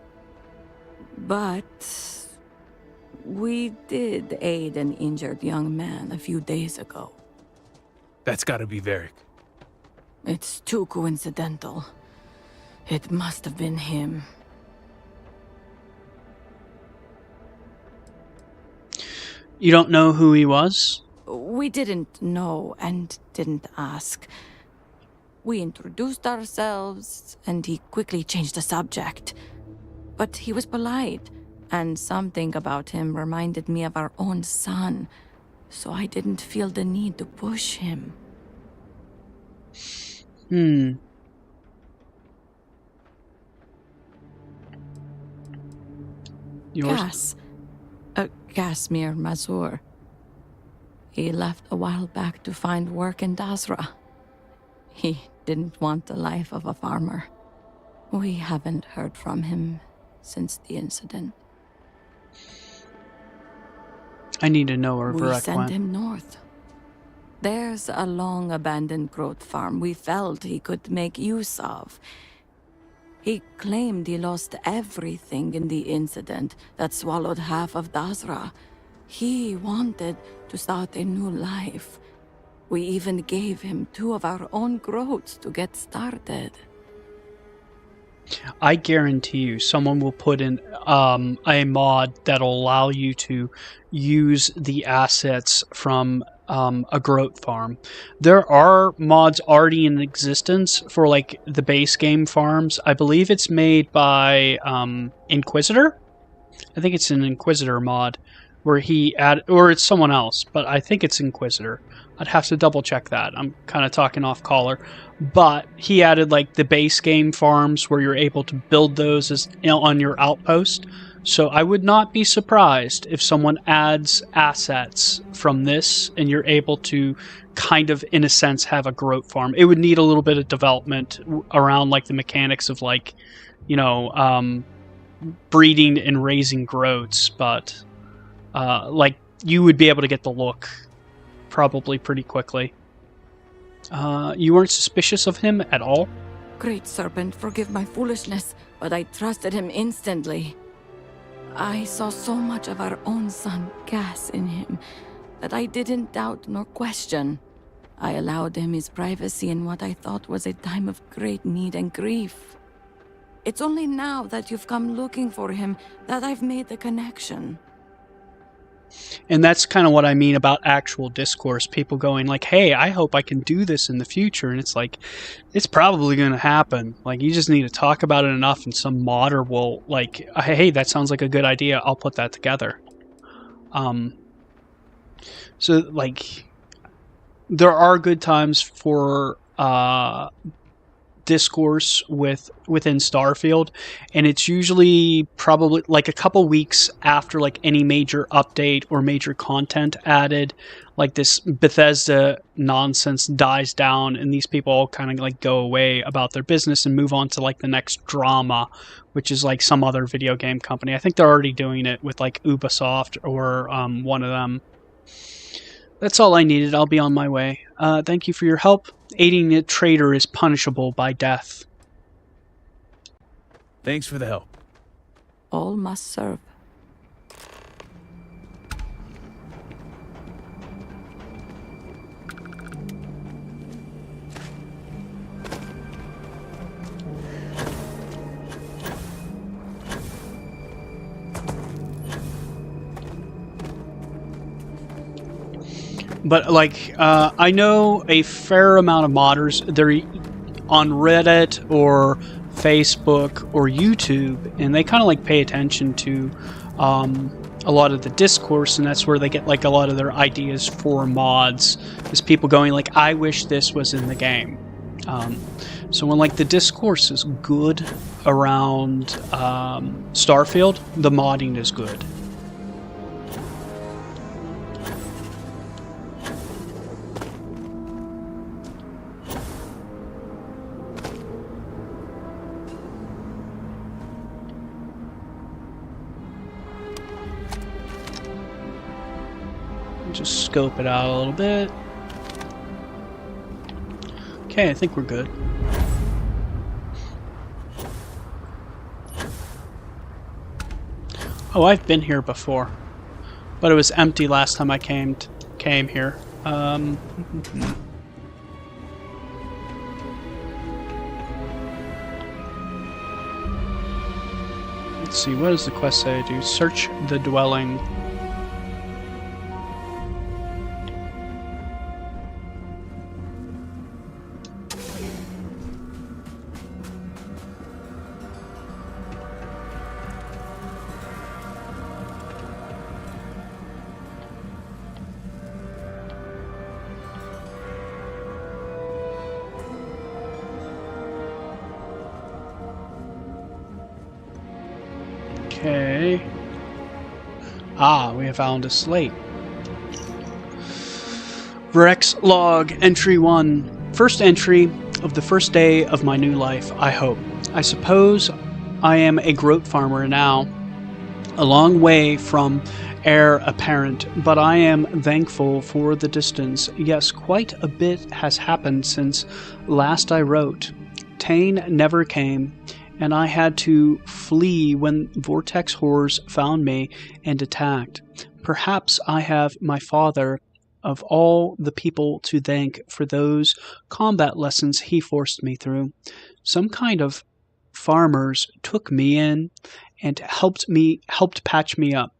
But we did aid an injured young man a few days ago. That's gotta be Varric. It's too coincidental. It must have been him. You don't know who he was? We didn't know and didn't ask. We introduced ourselves, and he quickly changed the subject. But he was polite, and something about him reminded me of our own son, so I didn't feel the need to push him. Yours? Casimir Mazur. He left a while back to find work in Dasra. He didn't want the life of a farmer. We haven't heard from him since the incident. I need to know where We Varek sent went. him north. There's a long-abandoned growth farm we felt he could make use of. He claimed he lost everything in the incident that swallowed half of Dasra. He wanted to start a new life. We even gave him 2 of our own growths to get started. I guarantee you someone will put in a mod that'll allow you to use the assets from a growth farm. There are mods already in existence for like the base game farms. I believe it's made by Inquisitor. I think it's an Inquisitor mod where he add, or it's someone else, but I think it's Inquisitor. I'd have to double check that. I'm kind of talking off collar, but he added like the base game farms where you're able to build those as on your outpost. So I would not be surprised if someone adds assets from this and you're able to kind of, in a sense, have a growth farm. It would need a little bit of development around like the mechanics of like, you know, breeding and raising growths, but like you would be able to get the look probably pretty quickly. You weren't suspicious of him at all? Great Serpent, forgive my foolishness, but I trusted him instantly. I saw so much of our own son, Cass, in him, that I didn't doubt nor question. I allowed him his privacy in what I thought was a time of great need and grief. It's only now that you've come looking for him that I've made the connection. And that's kind of what I mean about actual discourse. People going like, hey, I hope I can do this in the future. And it's like, it's probably going to happen. Like, you just need to talk about it enough and some modder will like, hey, that sounds like a good idea. I'll put that together. So, like, there are good times for discourse within Starfield, and it's usually probably like a couple weeks after like any major update or major content added, like this Bethesda nonsense dies down and these people all kind of like go away about their business and move on to like the next drama, which is like some other video game company. I think they're already doing it with like Ubisoft or one of them. That's all I needed. I'll be on my way. Thank you for your help. Aiding a traitor is punishable by death. Thanks for the help. all must serve. But like, I know a fair amount of modders. They're on Reddit or Facebook or YouTube, and they kind of like pay attention to a lot of the discourse, and that's where they get like a lot of their ideas for mods. Is people going like, "I wish this was in the game." So when like the discourse is good around Starfield, the modding is good. Just scope it out a little bit. Okay, I think we're good. Oh, I've been here before, but it was empty last time I came here. Let's see, what does the quest say to do? Search the dwelling. Okay. Ah, we have found a slate. Rex log, entry 1. First entry of the first day of my new life, I hope. I suppose I am a groat farmer now, a long way from heir apparent, but I am thankful for the distance. Yes, quite a bit has happened since last I wrote. Tane never came, and I had to flee when vortex horrors found me and attacked. Perhaps I have my father, of all the people, to thank for those combat lessons he forced me through. Some kind of farmers took me in and helped patch me up.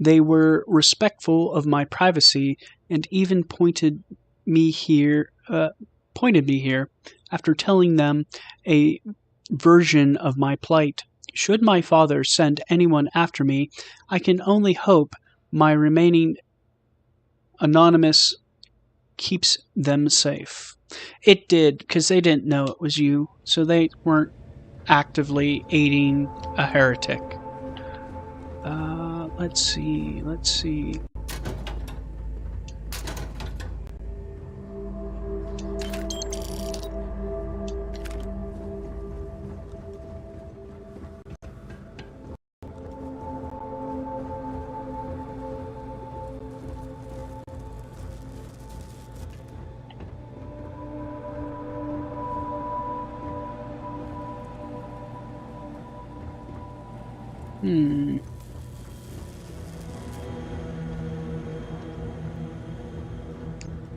They were respectful of my privacy and even pointed me here after telling them a version of my plight. Should my father send anyone after me, I can only hope my remaining anonymous keeps them safe. It did, because they didn't know it was you, so they weren't actively aiding a heretic. Let's see.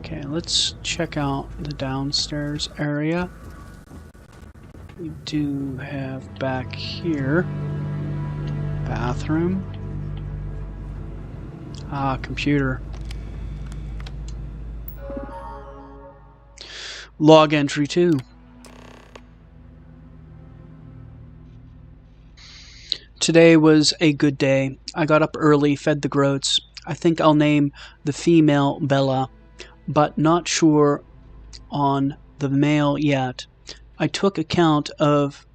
Okay, let's check out the downstairs area. We do have back here bathroom. Ah, computer. Log entry 2. Today was a good day. I got up early, fed the groats. I think I'll name the female Bella, but not sure on the male yet. I took account of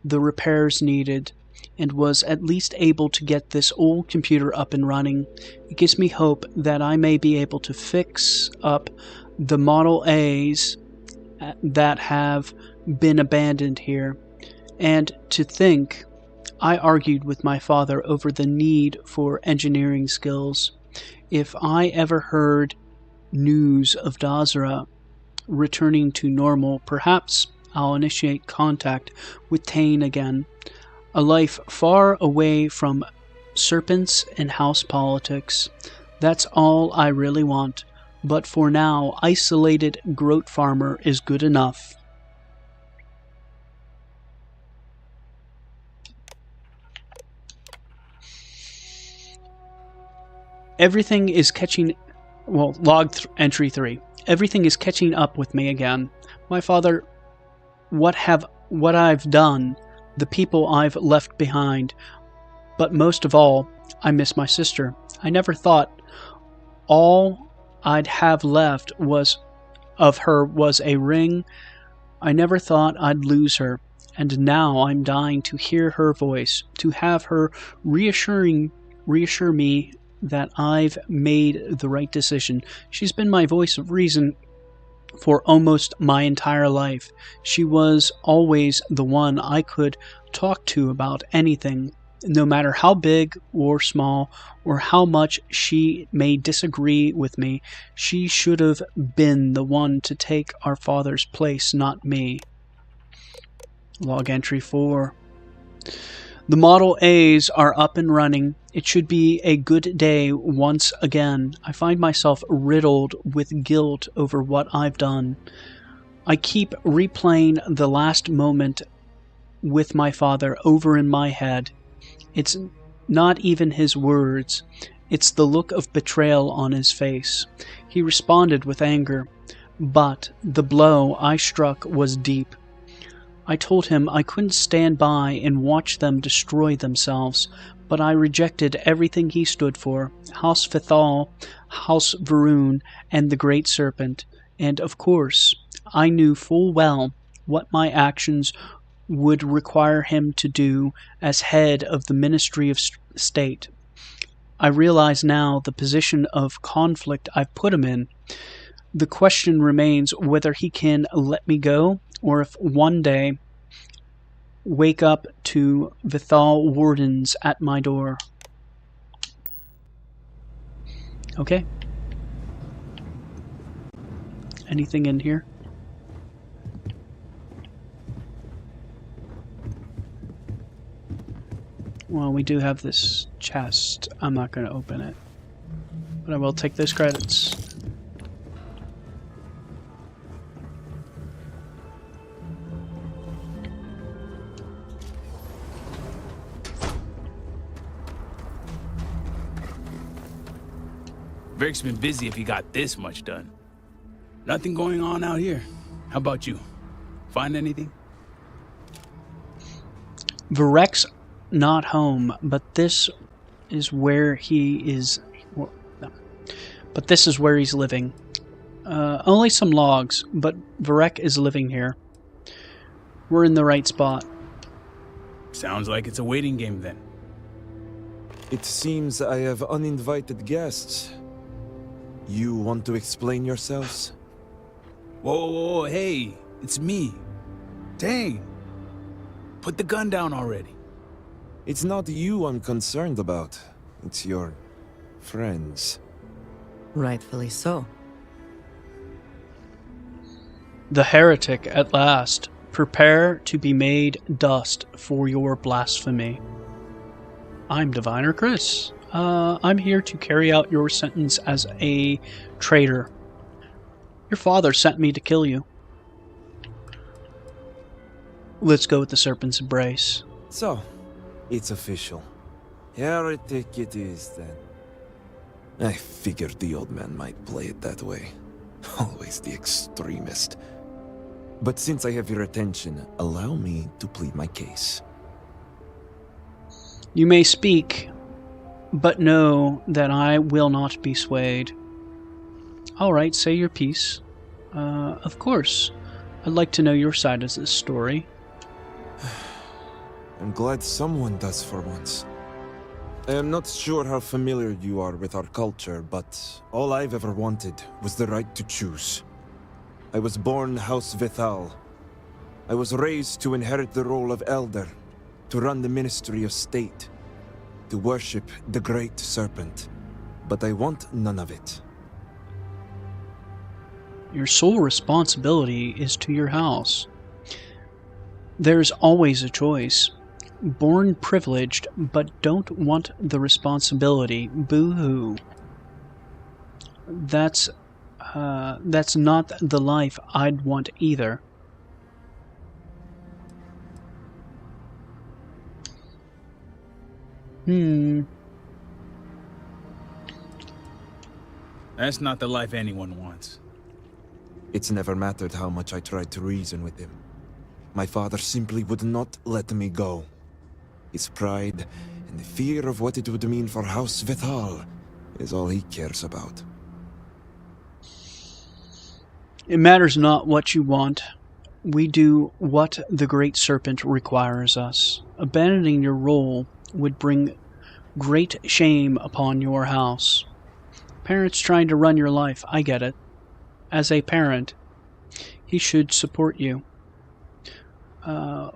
the repairs needed and was at least able to get this old computer up and running. It gives me hope that I may be able to fix up the Model A's that have been abandoned here. And to think, I argued with my father over the need for engineering skills. If I ever heard news of Dazra returning to normal, perhaps I'll initiate contact with Tane again. A life far away from serpents and house politics. That's all I really want. But for now, isolated groat farmer is good enough. Everything is catching... Well, entry 3. Everything is catching up with me again. My father, what I've done, the people I've left behind, but most of all, I miss my sister. I never thought all I'd have left of her was a ring. I never thought I'd lose her, and now I'm dying to hear her voice, to have her reassure me that I've made the right decision. She's been my voice of reason for almost my entire life. She was always the one I could talk to about anything, no matter how big or small, or how much she may disagree with me. She should have been the one to take our father's place, not me. Log entry 4. The Model A's are up and running. It should be a good day once again. I find myself riddled with guilt over what I've done. I keep replaying the last moment with my father over in my head. It's not even his words. It's the look of betrayal on his face. He responded with anger, but the blow I struck was deep. I told him I couldn't stand by and watch them destroy themselves, but I rejected everything he stood for, House Vithal, House Varun, and the Great Serpent, and of course, I knew full well what my actions would require him to do as head of the Ministry of State. I realize now the position of conflict I've put him in. The question remains whether he can let me go, or if one day wake up to Vithal wardens at my door. Okay. Anything in here? Well, we do have this chest. I'm not going to open it, but I will take those credits. Vic's been busy if he got this much done. Nothing going on out here. How about you? Find anything? Virec's not home, but this is where he is. Well, no. But this is where he's living. Only some logs, but Virek is living here. We're in the right spot. Sounds like it's a waiting game then. It seems I have uninvited guests. You want to explain yourselves? Whoa, hey, it's me. Dang. Put the gun down already. It's not you I'm concerned about. It's your friends. Rightfully so. The heretic at last. Prepare to be made dust for your blasphemy. I'm Diviner Chris. I'm here to carry out your sentence as a traitor. Your father sent me to kill you. Let's go with the Serpent's Embrace. So, it's official. Heretic it is, then. I figured the old man might play it that way. Always the extremist. But since I have your attention, allow me to plead my case. You may speak, but know that I will not be swayed. Alright, say your piece. Of course. I'd like to know your side of this story. I'm glad someone does for once. I am not sure how familiar you are with our culture, but all I've ever wanted was the right to choose. I was born House Vithal. I was raised to inherit the role of Elder, to run the Ministry of State, to worship the Great Serpent. But I want none of it. Your sole responsibility is to your house. There's always a choice. Born privileged, but don't want the responsibility. Boo-hoo. That's not the life I'd want either. That's not the life anyone wants. It's never mattered how much I tried to reason with him. My father simply would not let me go. His pride and the fear of what it would mean for House Vithal is all he cares about. It matters not what you want. We do what the Great Serpent requires us. Abandoning your role would bring great shame upon your house. Parents trying to run your life, I get it. As a parent, he should support you.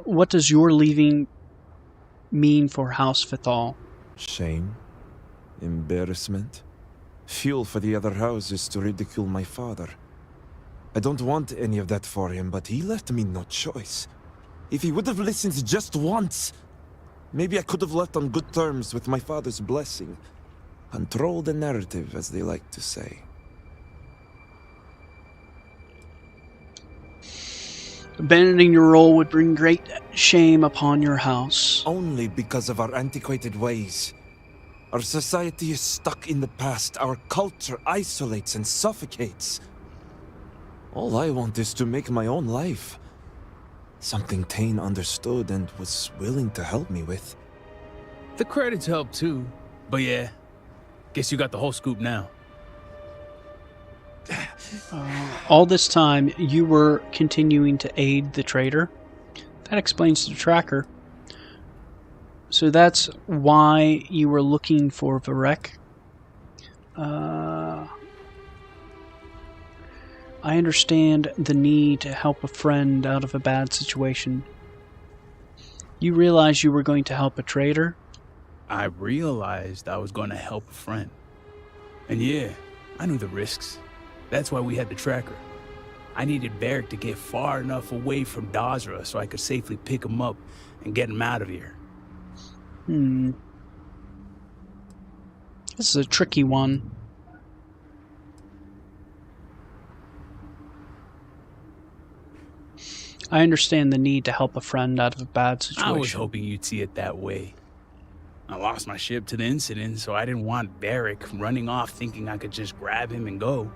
What does your leaving mean for House Vithal? Shame? Embarrassment? Fuel for the other houses to ridicule my father. I don't want any of that for him, but he left me no choice. If he would have listened just once, maybe I could have left on good terms with my father's blessing. Control the narrative, as they like to say. Abandoning your role would bring great shame upon your house. Only because of our antiquated ways. Our society is stuck in the past. Our culture isolates and suffocates. All I want is to make my own life. Something Tane understood and was willing to help me with. The credits help too. But yeah, guess you got the whole scoop now. All this time, you were continuing to aid the traitor. That explains the tracker. So that's why you were looking for Varek. I understand the need to help a friend out of a bad situation. You realized you were going to help a traitor? I realized I was going to help a friend. And yeah, I knew the risks. That's why we had the tracker. I needed Barrick to get far enough away from Dazra so I could safely pick him up and get him out of here. This is a tricky one. I understand the need to help a friend out of a bad situation. I was hoping you'd see it that way. I lost my ship to the incident, so I didn't want Barrick running off thinking I could just grab him and go.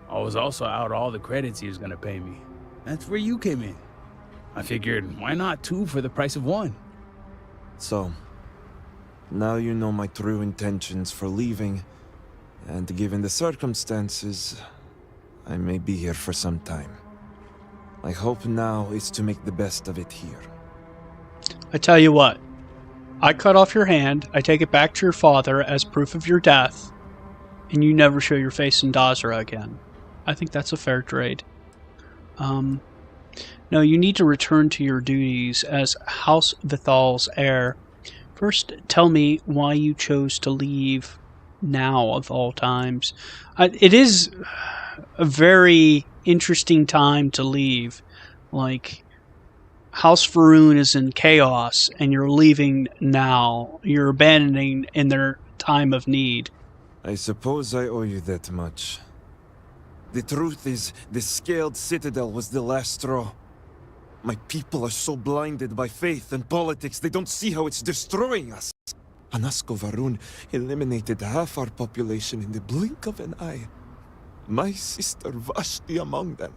I was also out all the credits he was going to pay me. That's where you came in. I figured, why not 2 for the price of 1? So, now you know my true intentions for leaving, and given the circumstances, I may be here for some time. My hope now is to make the best of it here. I tell you what, I cut off your hand, I take it back to your father as proof of your death, and you never show your face in Dazra again. I think that's a fair trade. No, you need to return to your duties as House Vithal's heir. First, tell me why you chose to leave now, of all times. It is a very interesting time to leave. Like, House Varun is in chaos, and you're leaving now. You're abandoning in their time of need. I suppose I owe you that much. The truth is, the Scaled Citadel was the last straw. My people are so blinded by faith and politics, they don't see how it's destroying us. Anasko Varun eliminated half our population in the blink of an eye. My sister Vashti among them.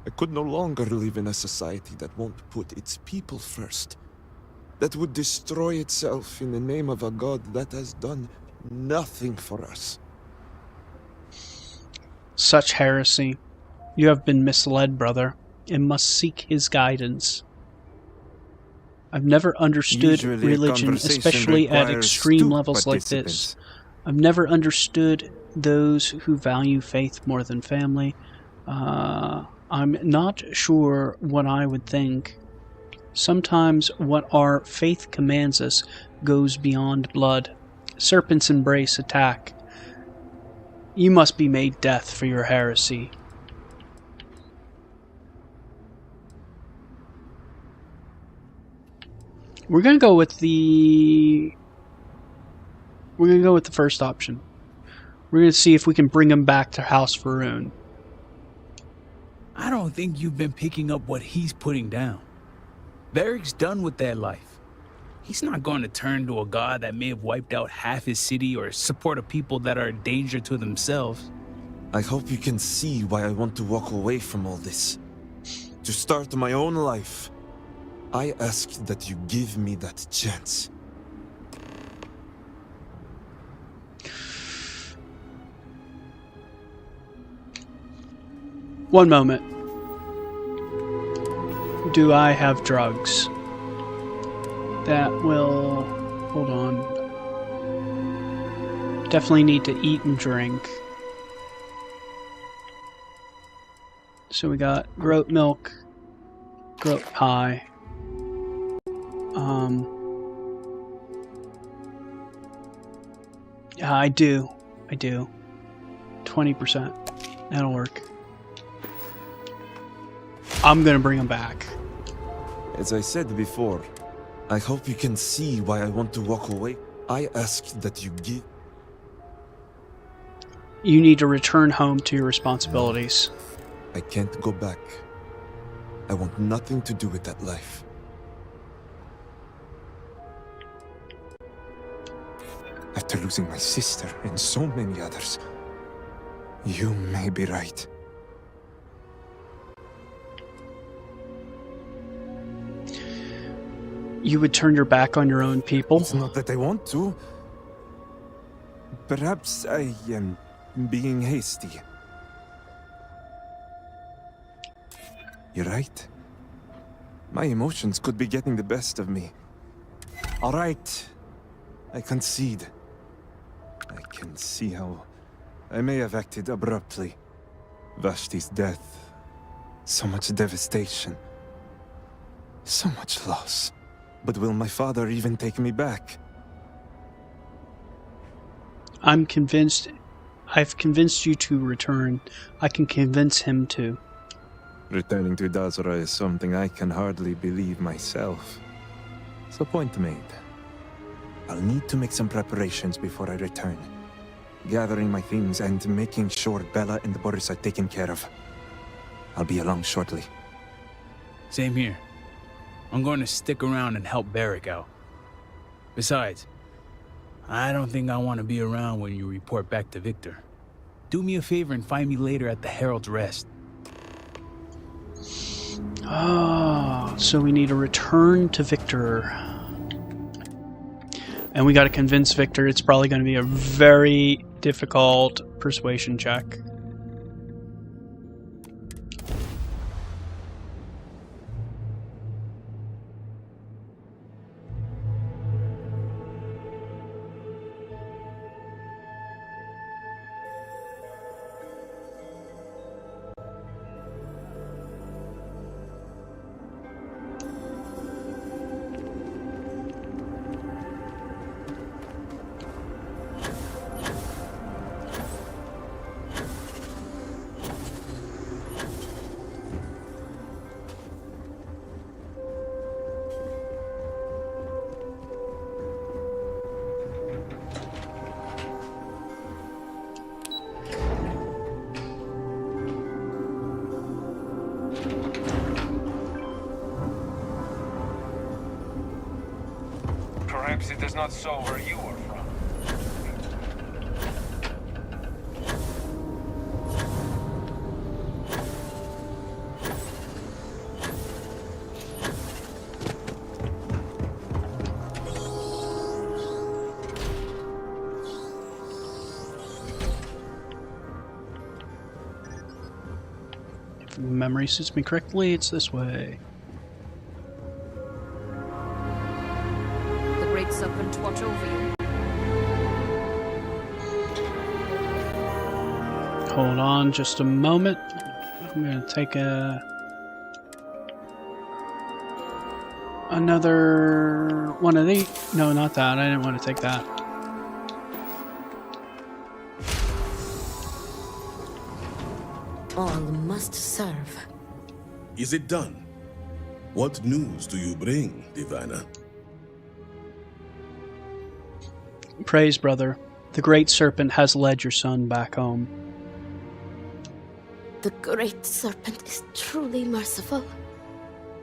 I could no longer live in a society that won't put its people first. That would destroy itself in the name of a god that has done nothing for us. Such heresy. You have been misled, brother, and must seek his guidance. I've never understood Usually religion, especially at extreme levels like this. I've never understood those who value faith more than family. I'm not sure what I would think. Sometimes what our faith commands us goes beyond blood. Serpent's embrace attack. You must be made death for your heresy. We're gonna go with the first option. We're gonna see if we can bring him back to House Varun. I don't think you've been picking up what he's putting down. Varric's done with that life. He's not going to turn to a god that may have wiped out half his city or support a people that are a danger to themselves. I hope you can see why I want to walk away from all this. To start my own life. I ask that you give me that chance. One moment. Do I have drugs? That will... Hold on. Definitely need to eat and drink. So we got goat milk, goat pie. Yeah, I do. 20%. That'll work. I'm gonna bring him back. As I said before, I hope you can see why I want to walk away. I ask that you give... You need to return home to your responsibilities. I can't go back. I want nothing to do with that life. After losing my sister and so many others, you may be right. You would turn your back on your own people? It's not that I want to. Perhaps I am being hasty. You're right. My emotions could be getting the best of me. All right. I concede. I can see how I may have acted abruptly. Vashti's death. So much devastation. So much loss. But will my father even take me back? I'm convinced. I've convinced you to return. I can convince him to. Returning to Dazra is something I can hardly believe myself. So point made. I'll need to make some preparations before I return. Gathering my things and making sure Bella and Boris are taken care of. I'll be along shortly. Same here. I'm going to stick around and help Varric out. Besides, I don't think I want to be around when you report back to Victor. Do me a favor and find me later at the Herald's Rest. Oh, so we need to return to Victor. And we got to convince Victor. It's probably going to be a very difficult persuasion check. Perhaps it is not so where you are from. If memory suits me correctly, it's this way. Serpent watch over you. Hold on just a moment. I'm gonna take another one of these. No, not that. I didn't want to take that. All must serve. Is it done? What news do you bring, Diviner? Praise, brother. The Great Serpent has led your son back home. The Great Serpent is truly merciful.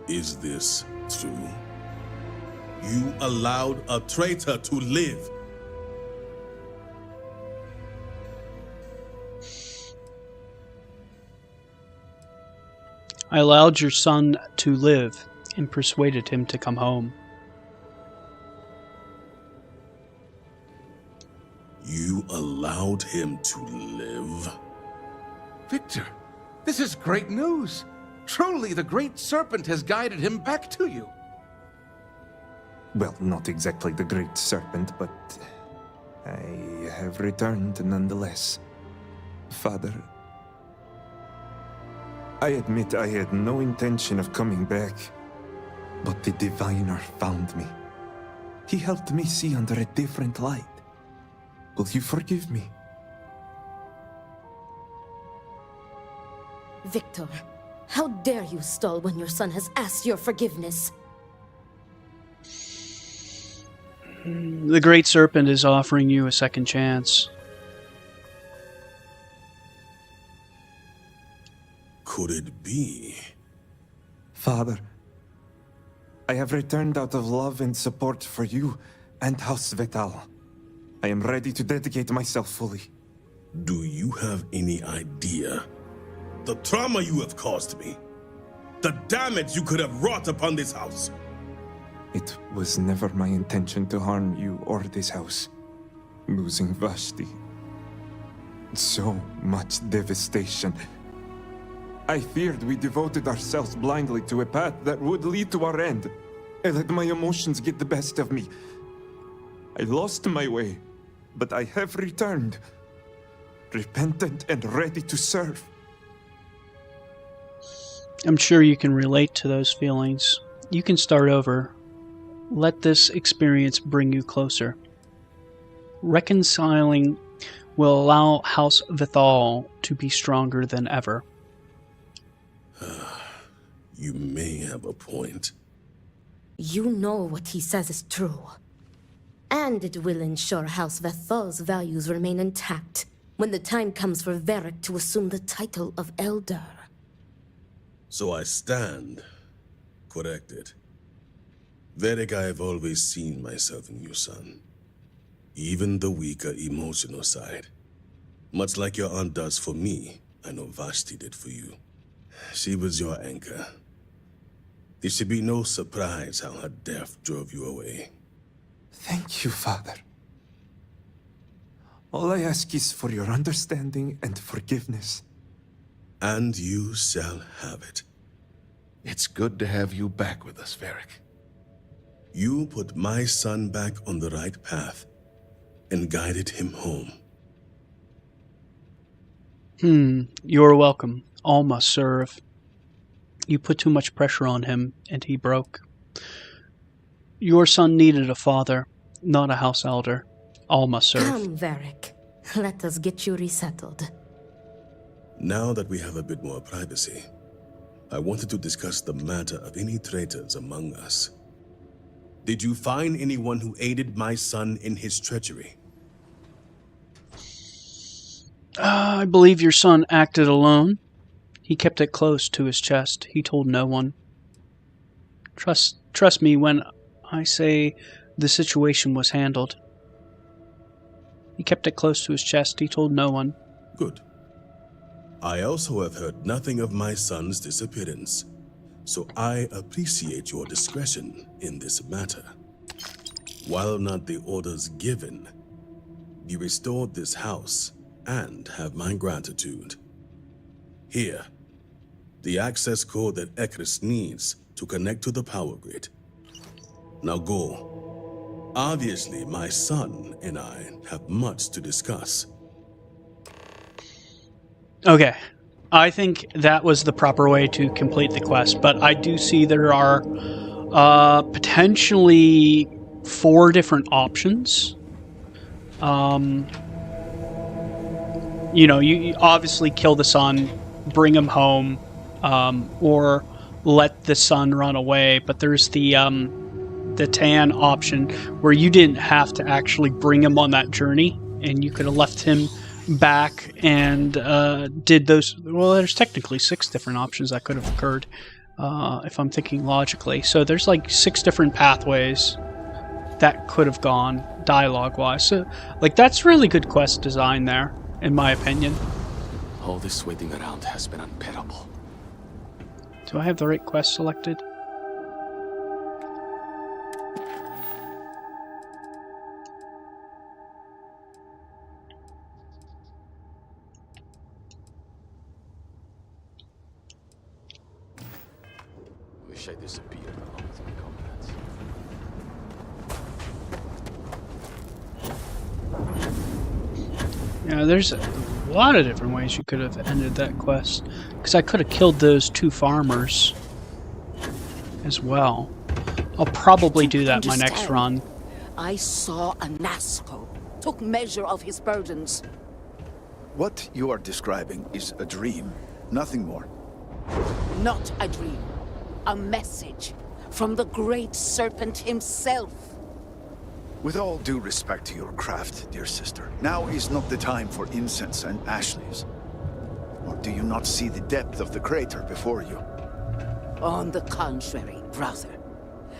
Is this true? You allowed a traitor to live. I allowed your son to live and persuaded him to come home. You allowed him to live? Victor, this is great news. Truly, the Great Serpent has guided him back to you. Well, not exactly the Great Serpent, but I have returned nonetheless. Father, I admit I had no intention of coming back, but the Diviner found me. He helped me see under a different light. Will you forgive me? Victor, how dare you stall when your son has asked your forgiveness? The Great Serpent is offering you a second chance. Could it be? Father, I have returned out of love and support for you and House Vetal. I am ready to dedicate myself fully. Do you have any idea the trauma you have caused me? The damage you could have wrought upon this house? It was never my intention to harm you or this house. Losing Vashti. So much devastation. I feared we devoted ourselves blindly to a path that would lead to our end. I let my emotions get the best of me. I lost my way, but I have returned. Repentant and ready to serve. I'm sure you can relate to those feelings. You can start over. Let this experience bring you closer. Reconciling will allow House Vithal to be stronger than ever. You may have a point. You know what he says is true. And it will ensure House Vethal's values remain intact when the time comes for Varric to assume the title of Elder. So I stand corrected. Varric, I have always seen myself in you, son. Even the weaker emotional side. Much like your aunt does for me, I know Vashti did for you. She was your anchor. There should be no surprise how her death drove you away. Thank you, Father. All I ask is for your understanding and forgiveness. And you shall have it. It's good to have you back with us, Varric. You put my son back on the right path and guided him home. You're welcome. All must serve. You put too much pressure on him, and he broke. Your son needed a father, not a house elder. All must serve. Come, Varric. Let us get you resettled. Now that we have a bit more privacy, I wanted to discuss the matter of any traitors among us. Did you find anyone who aided my son in his treachery? I believe your son acted alone. He kept it close to his chest. He told no one. Trust me when I say the situation was handled. He kept it close to his chest. He told no one. Good. I also have heard nothing of my son's disappearance, so I appreciate your discretion in this matter. While not the orders given, you restored this house and have my gratitude. Here, the access code that Ekris needs to connect to the power grid. Now go. Obviously, my son and I have much to discuss. Okay. I think that was the proper way to complete the quest, but I do see there are potentially 4 different options. You obviously kill the son, bring him home, or let the son run away. But there's the the Tan option, where you didn't have to actually bring him on that journey, and you could have left him back and did those. Well, there's technically 6 different options that could have occurred, if I'm thinking logically. So there's like 6 different pathways that could have gone dialogue-wise. So, like, that's really good quest design there, in my opinion. All this waiting around has been unbearable. Do I have the right quest selected? Wish I disappeared along with my comrades. Yeah, there's a lot of different ways you could have ended that quest. Because I could have killed those 2 farmers as well. I'll probably do that my next run. I saw a Nasco, took measure of his burdens. What you are describing is a dream, nothing more. Not a dream. A message from the Great Serpent himself. With all due respect to your craft, dear sister, now is not the time for incense and ash leaves. Or do you not see the depth of the crater before you? On the contrary, brother.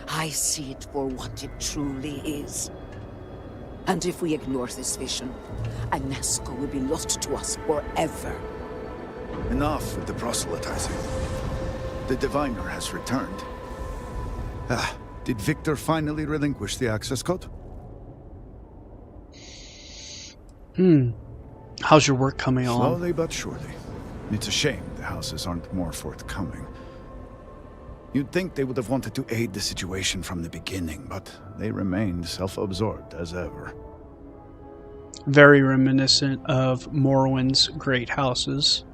I see it for what it truly is. And if we ignore this vision, Anasco will be lost to us forever. Enough with the proselytizing. The diviner has returned. Did Victor finally relinquish the access code? How's your work coming along? Slowly but surely. It's a shame the houses aren't more forthcoming. You'd think they would have wanted to aid the situation from the beginning, but they remained self-absorbed as ever. Very reminiscent of Morrowind's great houses.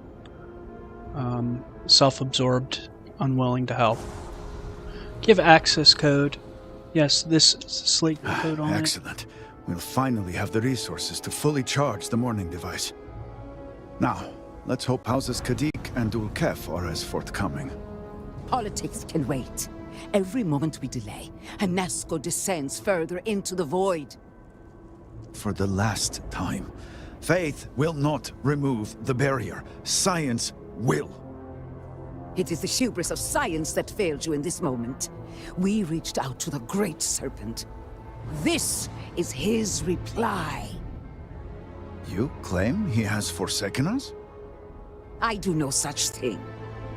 Self-absorbed, unwilling to help. Give access code. Yes, this is the sleep code on Excellent. We'll finally have the resources to fully charge the morning device. Now, let's hope Houses Kadik and Dul Kef are as forthcoming. Politics can wait. Every moment we delay, Anasco descends further into the void. For the last time, faith will not remove the barrier. Science will. It is the hubris of science that failed you in this moment. We reached out to the Great Serpent. This is his reply. You claim he has forsaken us? I do no such thing.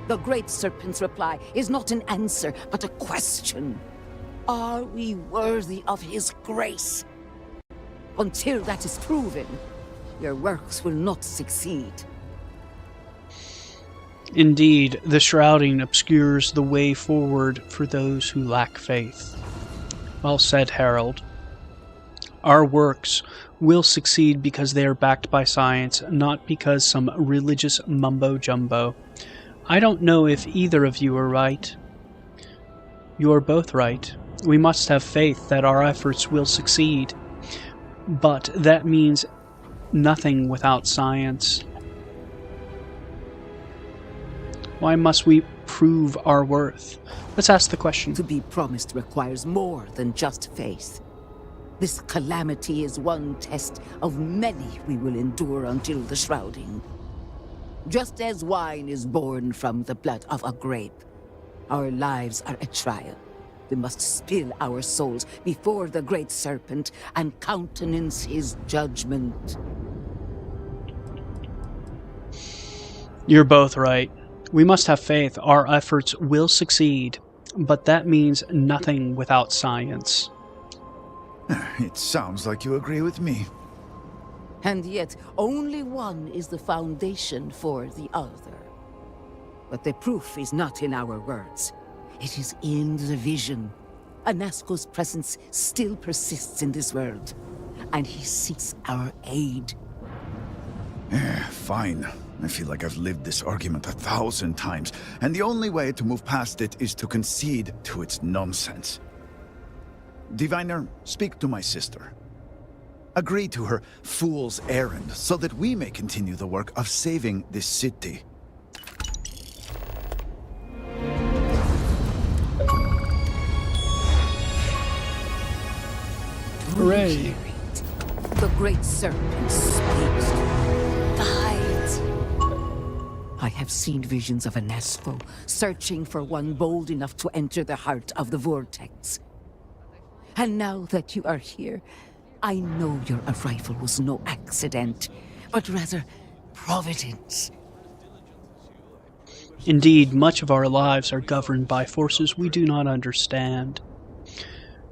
The Great Serpent's reply is not an answer, but a question. Are we worthy of his grace? Until that is proven, your works will not succeed. Indeed, the shrouding obscures the way forward for those who lack faith. Well said, Harold. Our works will succeed because they are backed by science, not because some religious mumbo-jumbo. I don't know if either of you are right. You are both right. We must have faith that our efforts will succeed. But that means nothing without science. Why must we prove our worth? Let's ask the question. To be promised requires more than just faith. This calamity is one test of many we will endure until the shrouding. Just as wine is born from the blood of a grape, our lives are a trial. We must spill our souls before the Great Serpent and countenance his judgment. You're both right. We must have faith our efforts will succeed, but that means nothing without science. It sounds like you agree with me. And yet, only one is the foundation for the other. But the proof is not in our words. It is in the vision. Anasco's presence still persists in this world, and he seeks our aid. Fine. I feel like I've lived this argument 1,000 times, and the only way to move past it is to concede to its nonsense. Diviner, speak to my sister. Agree to her fool's errand so that we may continue the work of saving this city. Hear it. The great serpent speaks. Guides. I have seen visions of Anasco, searching for one bold enough to enter the heart of the vortex. And now that you are here, I know your arrival was no accident, but rather providence. Indeed, much of our lives are governed by forces we do not understand.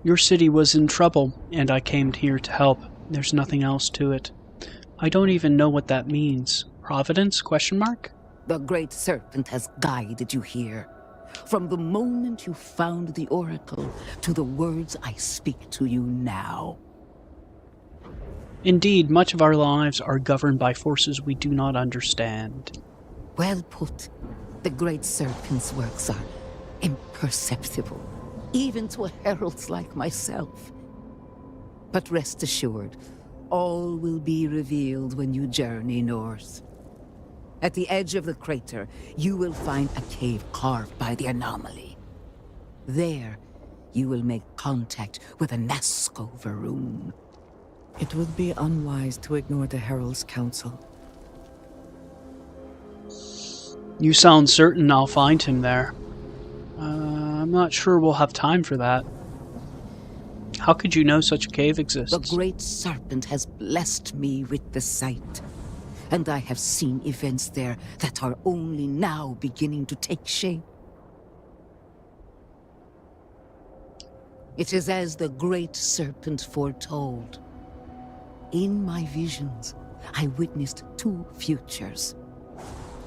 Your city was in trouble, and I came here to help. There's nothing else to it. I don't even know what that means. Providence? Question mark? The great serpent has guided you here. From the moment you found the oracle to the words I speak to you now. Indeed, much of our lives are governed by forces we do not understand. Well put. The great serpent's works are imperceptible, even to heralds like myself. But rest assured, all will be revealed when you journey north. At the edge of the crater, you will find a cave carved by the anomaly. There, you will make contact with a Nazco Varun. It would be unwise to ignore the Herald's counsel. You sound certain I'll find him there. I'm not sure we'll have time for that. How could you know such a cave exists? The great serpent has blessed me with the sight, and I have seen events there that are only now beginning to take shape. It is as the great serpent foretold. In my visions, I witnessed two futures.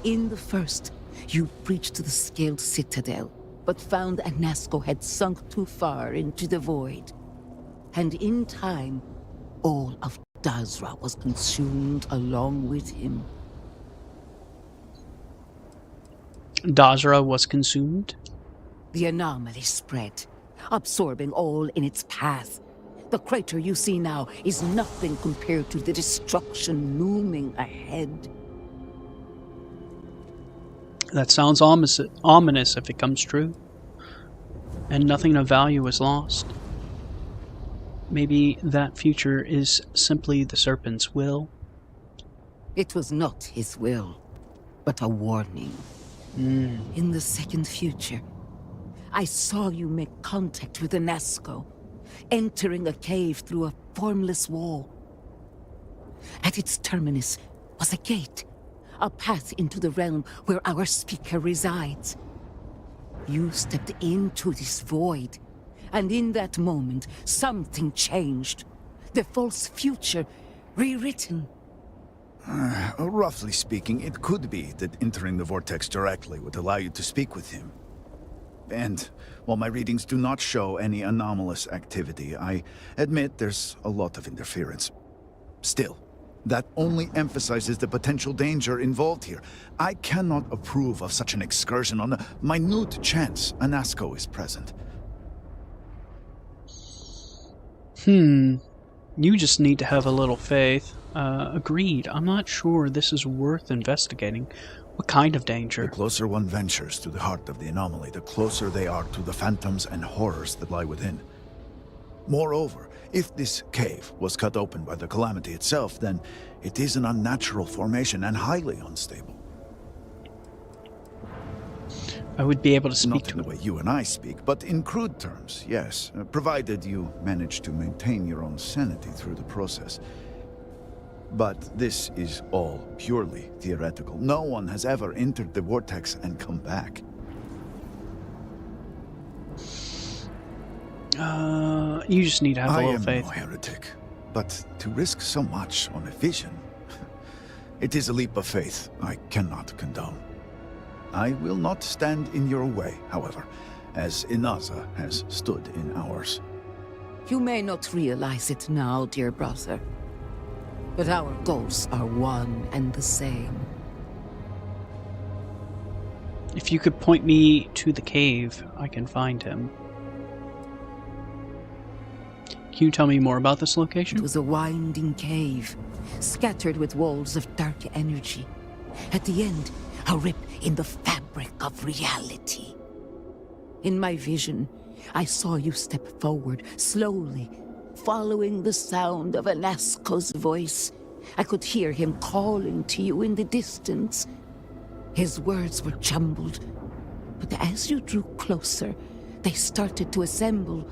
In the first, you breached the scaled citadel, but found Anasco had sunk too far into the void. And in time, all of Dazra was consumed along with him. Dazra was consumed? The anomaly spread, absorbing all in its path. The crater you see now is nothing compared to the destruction looming ahead. That sounds ominous if it comes true. And nothing of value is lost. Maybe that future is simply the serpent's will? It was not his will, but a warning. In the second future, I saw you make contact with Anasco, entering a cave through a formless wall. At its terminus was a gate, a path into the realm where our speaker resides. You stepped into this void, and in that moment, something changed. The false future rewritten. Roughly speaking, it could be that entering the vortex directly would allow you to speak with him. And while my readings do not show any anomalous activity, I admit there's a lot of interference. Still, that only emphasizes the potential danger involved here. I cannot approve of such an excursion on a minute chance Anasco is present. You just need to have a little faith. Agreed. I'm not sure this is worth investigating. What kind of danger? The closer one ventures to the heart of the anomaly, the closer they are to the phantoms and horrors that lie within. Moreover, if this cave was cut open by the calamity itself, then it is an unnatural formation and highly unstable. I would be able to speak Not in the way you and I speak, but in crude terms, yes, provided you manage to maintain your own sanity through the process. But this is all purely theoretical. No one has ever entered the vortex and come back. You just need to have a little faith. I am no heretic, but to risk so much on a vision, it is a leap of faith I cannot condone. I will not stand in your way, however, as Inaza has stood in ours. You may not realize it now, dear brother, but our goals are one and the same. If you could point me to the cave, I can find him. Can you tell me more about this location? It was a winding cave, scattered with walls of dark energy. At the end, a rip in the fabric of reality. In my vision, I saw you step forward, slowly, following the sound of Anasco's voice. I could hear him calling to you in the distance. His words were jumbled, but as you drew closer, they started to assemble.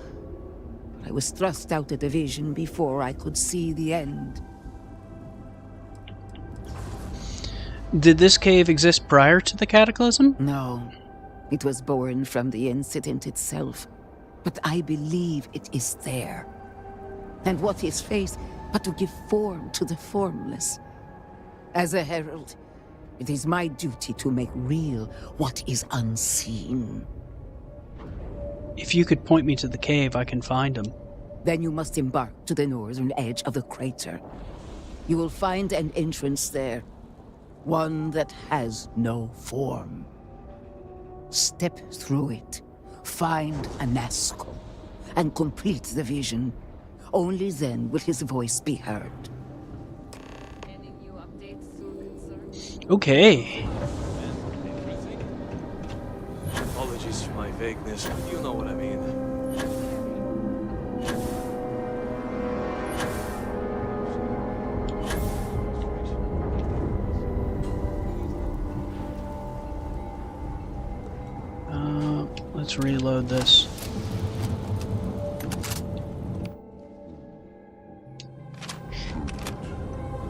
I was thrust out of the vision before I could see the end. Did this cave exist prior to the cataclysm? No. It was born from the incident itself. But I believe it is there. And what is faith but to give form to the formless? As a herald, it is my duty to make real what is unseen. If you could point me to the cave, I can find him. Then you must embark to the northern edge of the crater. You will find an entrance there. One that has no form. Step through it, find Anasco, and complete the vision. Only then will his voice be heard. Okay. Apologies for my vagueness, but you know what I mean. Let's reload this.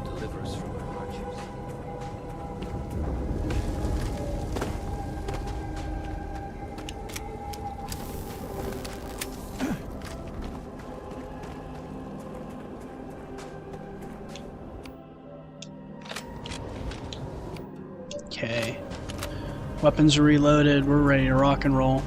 Deliver us from our hardships. Okay. Weapons are reloaded. We're ready to rock and roll.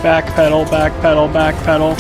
Backpedal, backpedal, backpedal.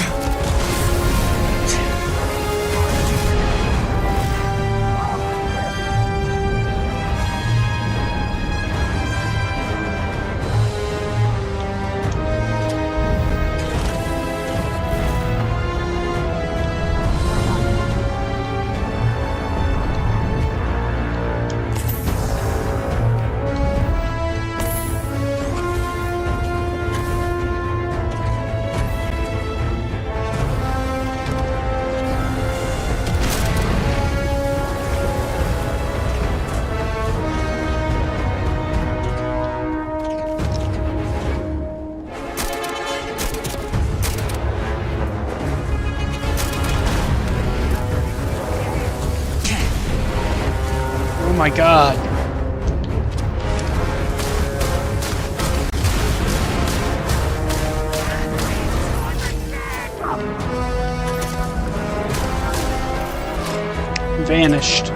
Oh my god. Vanished.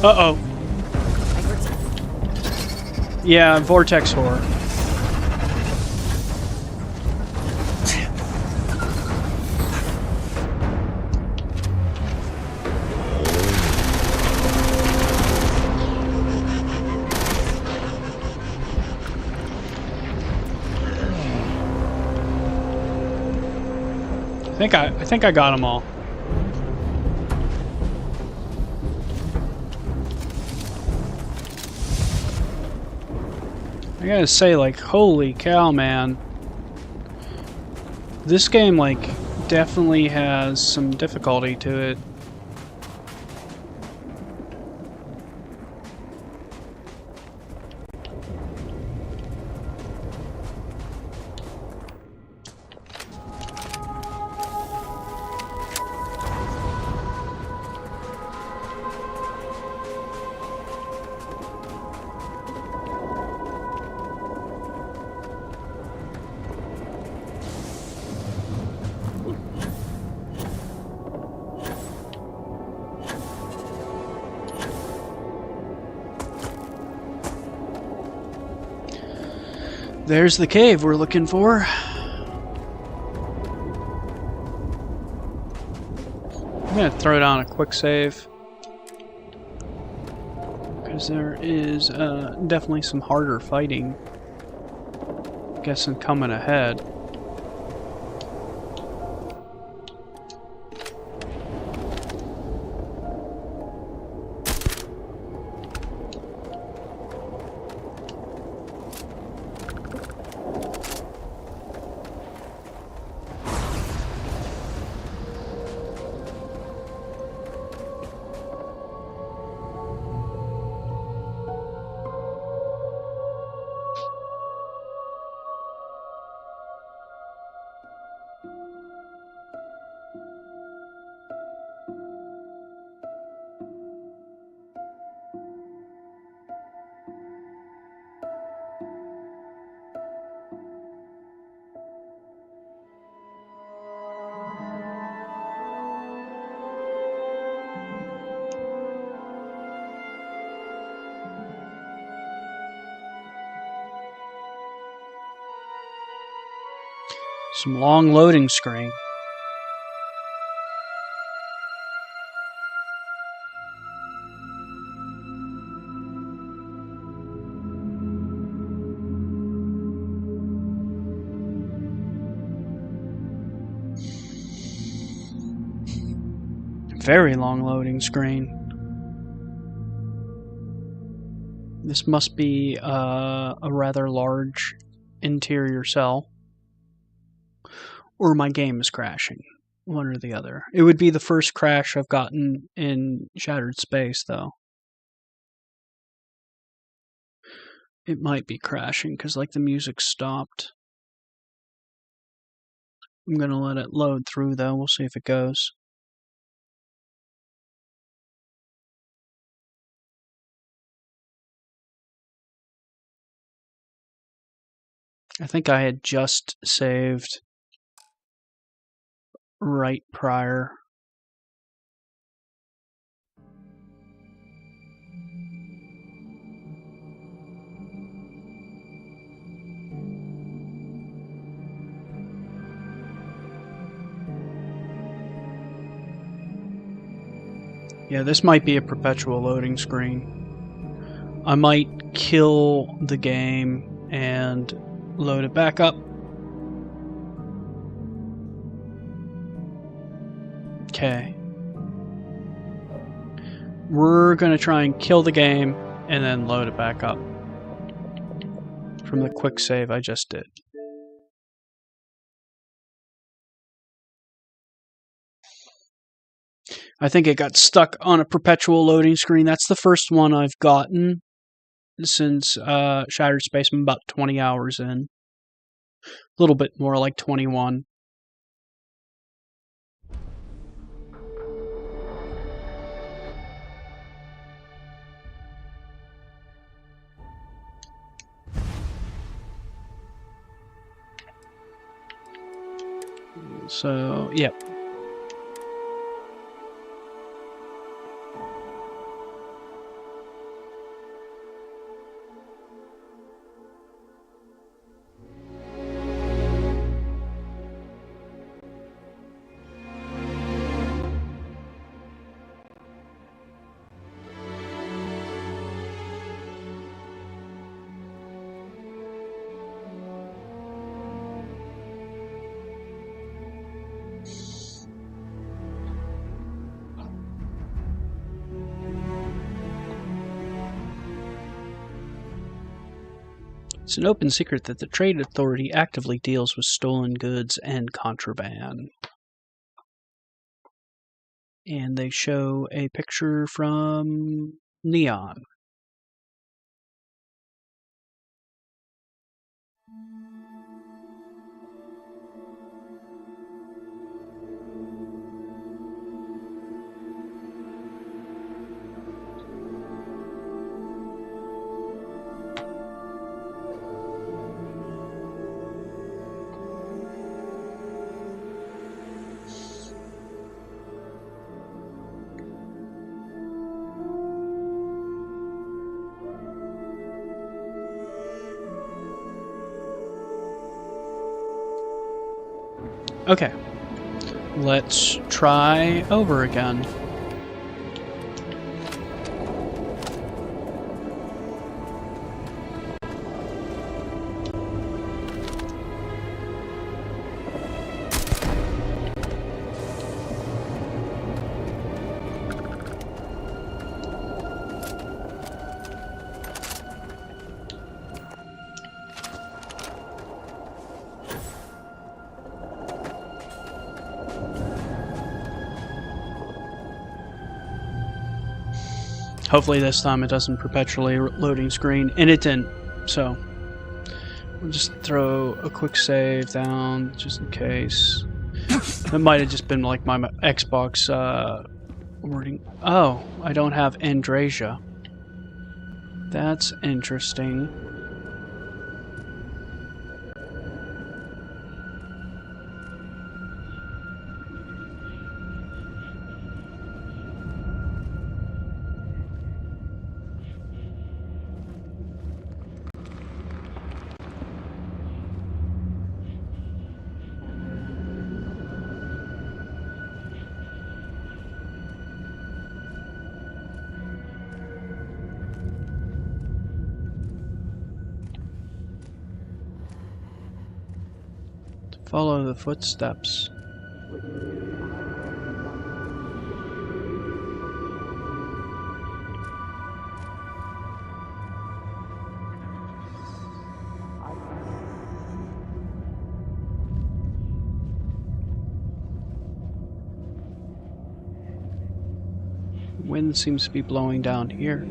Uh-oh. Yeah, vortex horror. I think I got them all. I gotta say, like, holy cow, man. This game, like, definitely has some difficulty to it. There's the cave we're looking for. I'm gonna throw down a quick save. Because there is definitely some harder fighting. Guessing coming ahead. Some long loading screen. Very long loading screen. This must be a rather large interior cell. Or my game is crashing. One or the other. It would be the first crash I've gotten in Shattered Space, though. It might be crashing, because, like, the music stopped. I'm gonna let it load through, though. We'll see if it goes. I think I had just saved right prior. Yeah, this might be a perpetual loading screen. I might kill the game and load it back up. Okay. We're going to try and kill the game and then load it back up from the quick save I just did. I think it got stuck on a perpetual loading screen. That's the first one I've gotten since Shattered Space. I'm about 20 hours in. A little bit more, like 21. So, yep. It's an open secret that the Trade Authority actively deals with stolen goods and contraband. And they show a picture from Neon. Okay, let's try over again. Hopefully this time it doesn't perpetually loading screen, and it didn't, so we'll just throw a quick save down just in case. It might have just been like my Xbox wording. Oh, I don't have Andrasia. That's interesting. Follow the footsteps. Wind seems to be blowing down here.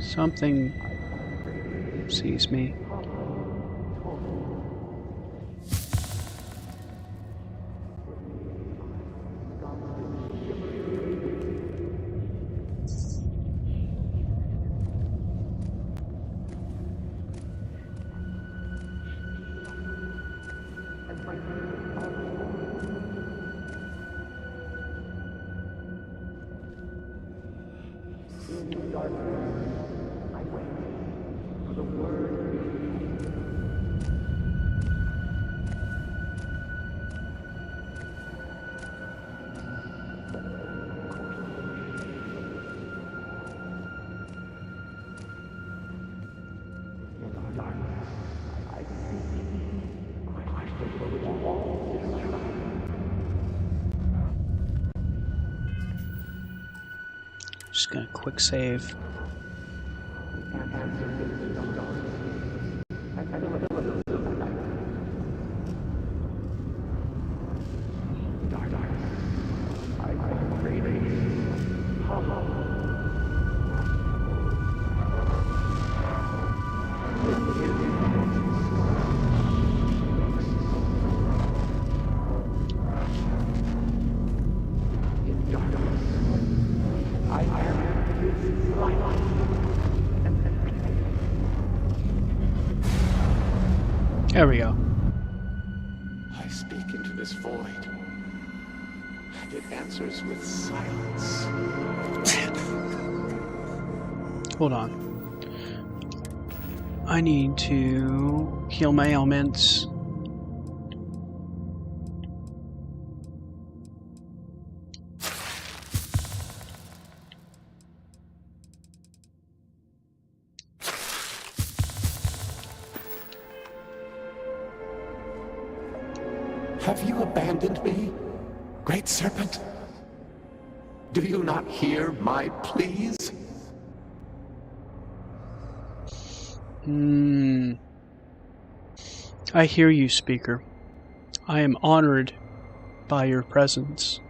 Something sees me. Just gonna quick save. There we go. I speak into this void, and it answers with silence. Hold on. I need to heal my ailments. Have you abandoned me, Great Serpent? Do you not hear my pleas? I hear you, Speaker. I am honored by your presence.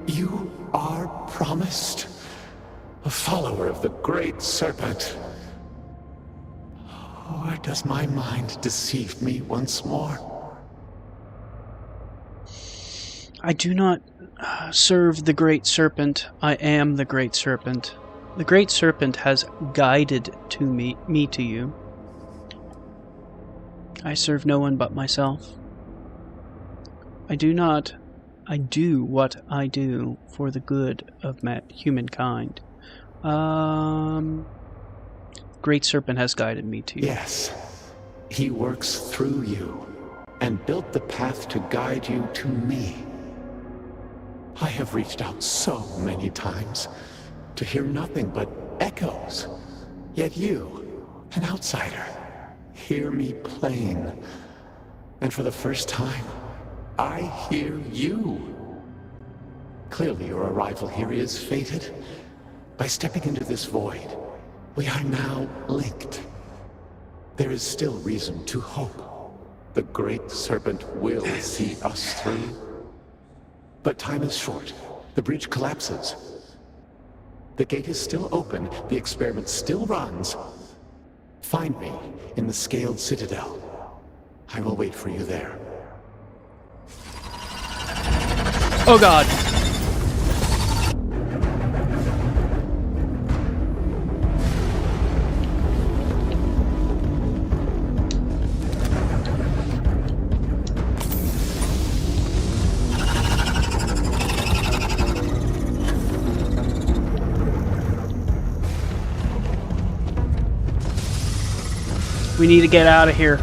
You are promised a follower of the Great Serpent. Or does my mind deceive me once more? I do not serve the Great Serpent. I am the Great Serpent. The Great Serpent has guided me to you. I serve no one but myself. I do what I do for the good of humankind. Great Serpent has guided me to you. Yes, he works through you and built the path to guide you to me. I have reached out so many times to hear nothing but echoes. Yet you, an outsider, hear me plain. And for the first time, I hear you. Clearly your arrival here is fated. By stepping into this void, we are now linked. There is still reason to hope. The Great Serpent will see us through. But time is short. The bridge collapses. The gate is still open. The experiment still runs. Find me in the Scaled Citadel. I will wait for you there. Oh God. We need to get out of here.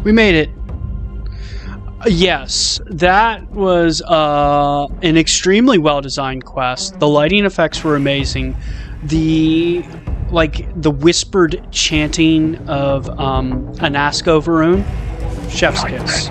We made it. Yes, that was an extremely well-designed quest. The lighting effects were amazing. The whispered chanting of Anasco Varun, chef's kiss.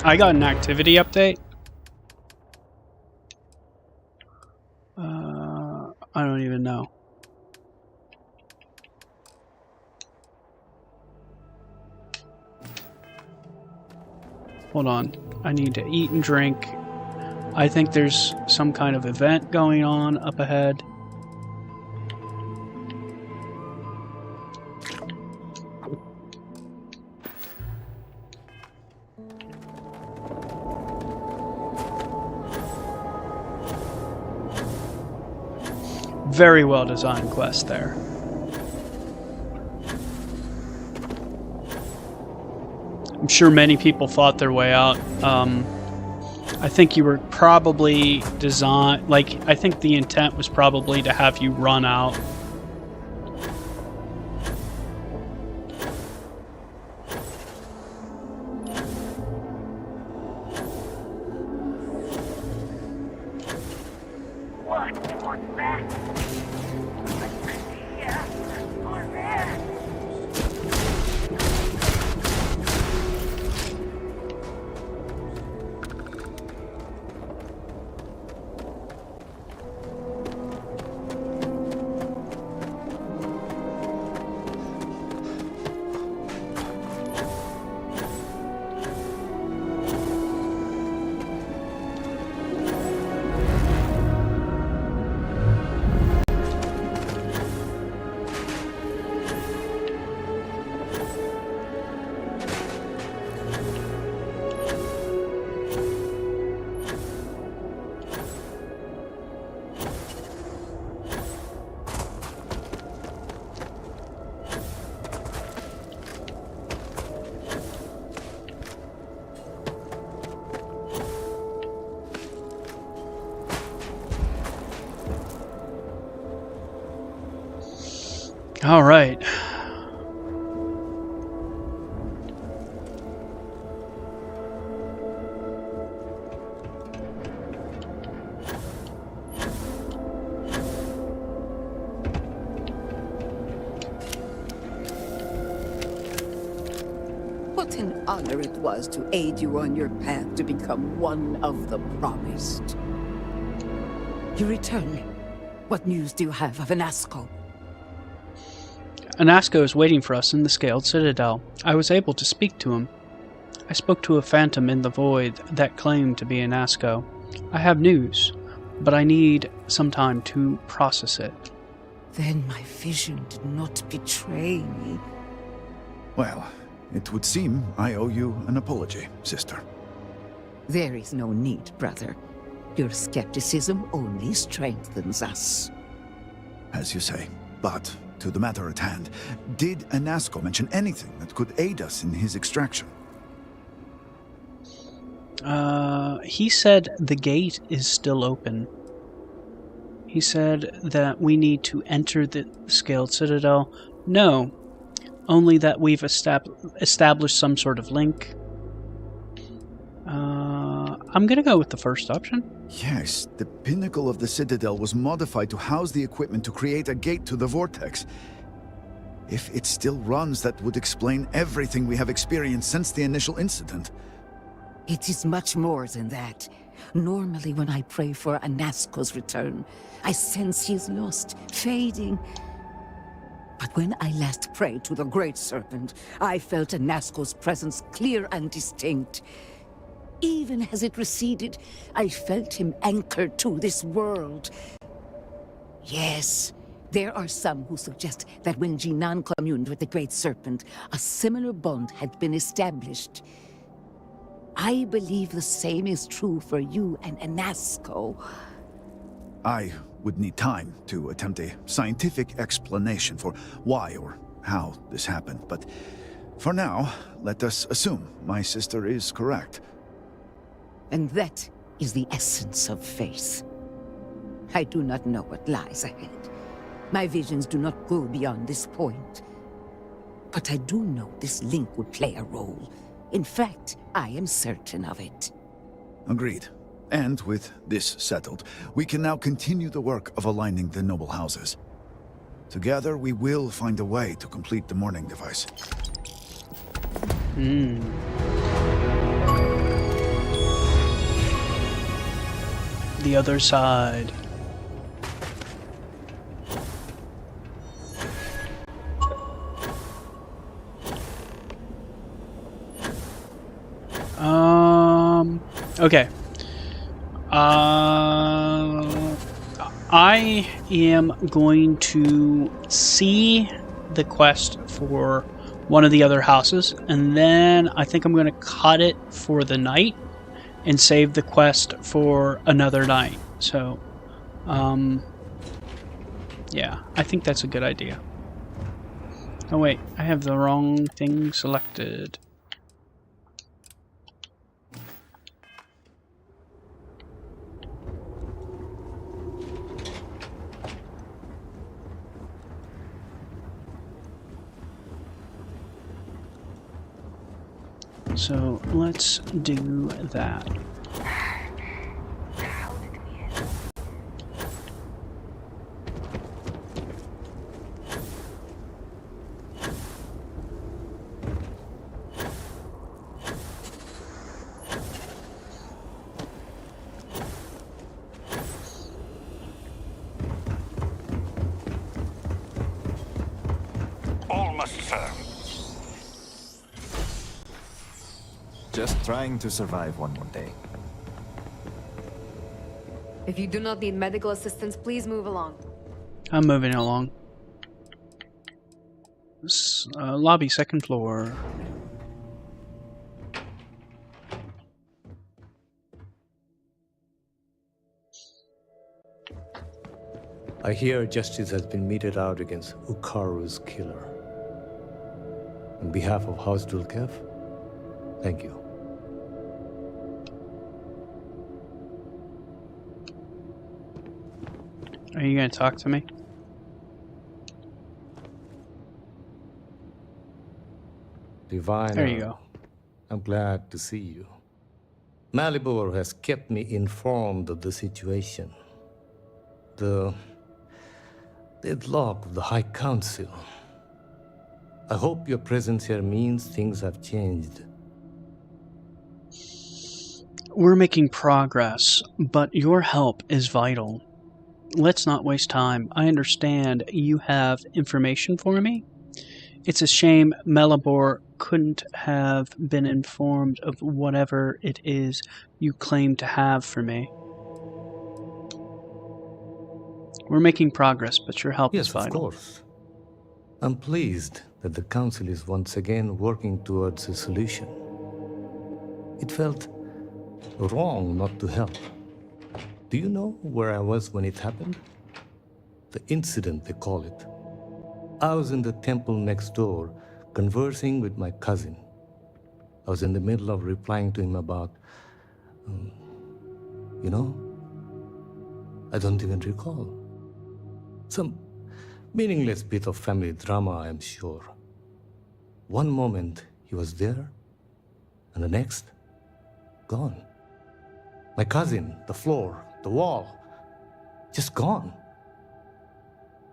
I got an activity update. I don't even know. Hold on. I need to eat and drink. I think there's some kind of event going on up ahead. Very well designed quest there. I'm sure many people fought their way out. I think you were probably designed, I think the intent was probably to have you run out. All right. What an honor it was to aid you on your path to become one of the promised. You return. What news do you have of Anasco? Anasco is waiting for us in the Scaled Citadel. I was able to speak to him. I spoke to a phantom in the void that claimed to be Anasco. I have news, but I need some time to process it. Then my vision did not betray me. Well, it would seem I owe you an apology, sister. There is no need, brother. Your skepticism only strengthens us. As you say, but to the matter at hand, did Anasco mention anything that could aid us in his extraction? He said the gate is still open. He said that we need to enter the Scaled Citadel. No, only that we've established some sort of link. I'm gonna go with the first option. Yes, the pinnacle of the Citadel was modified to house the equipment to create a gate to the Vortex. If it still runs, that would explain everything we have experienced since the initial incident. It is much more than that. Normally when I pray for Anasco's return, I sense he is lost, fading. But when I last prayed to the Great Serpent, I felt Anasco's presence clear and distinct. Even as it receded, I felt him anchored to this world. Yes, there are some who suggest that when Jinan communed with the Great Serpent, a similar bond had been established. I believe the same is true for you and Anasco. I would need time to attempt a scientific explanation for why or how this happened, but for now, let us assume my sister is correct. And that is the essence of faith. I do not know what lies ahead. My visions do not go beyond this point. But I do know this link would play a role. In fact, I am certain of it. Agreed. And with this settled, we can now continue the work of aligning the noble houses. Together, we will find a way to complete the mourning device. The other side. Okay. I am going to see the quest for one of the other houses, and then I think I'm going to cut it for the night and save the quest for another night. So, yeah, I think that's a good idea. Oh wait, I have the wrong thing selected. So let's do that. sir? Just trying to survive one more day. If you do not need medical assistance, please move along. I'm moving along. Lobby, second floor. I hear justice has been meted out against Ukaru's killer. On behalf of House Dulkev, thank you. Are you going to talk to me? Divine. There you go. I'm glad to see you. Malibor has kept me informed of the situation. The deadlock of the High Council. I hope your presence here means things have changed. We're making progress, but your help is vital. Let's not waste time. I understand you have information for me. It's a shame Malibor couldn't have been informed of whatever it is you claim to have for me. We're making progress, but your help is vital. Yes, of course. I'm pleased that the Council is once again working towards a solution. It felt wrong not to help. Do you know where I was when it happened? The incident, they call it. I was in the temple next door, conversing with my cousin. I was in the middle of replying to him about, I don't even recall. Some meaningless bit of family drama, I am sure. One moment he was there, and the next, gone. My cousin, the floor, the wall, just gone.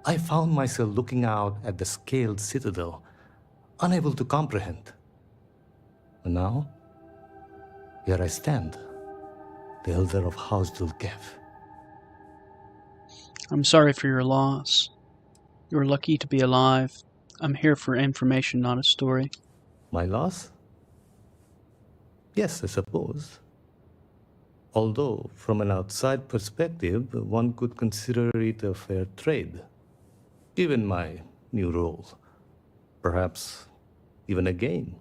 I found myself looking out at the scaled citadel, unable to comprehend. And now, here I stand, the elder of House Dulkev. I'm sorry for your loss. You're lucky to be alive. I'm here for information, not a story. My loss? Yes, I suppose. Although, from an outside perspective, one could consider it a fair trade. Given my new role, perhaps even a gain.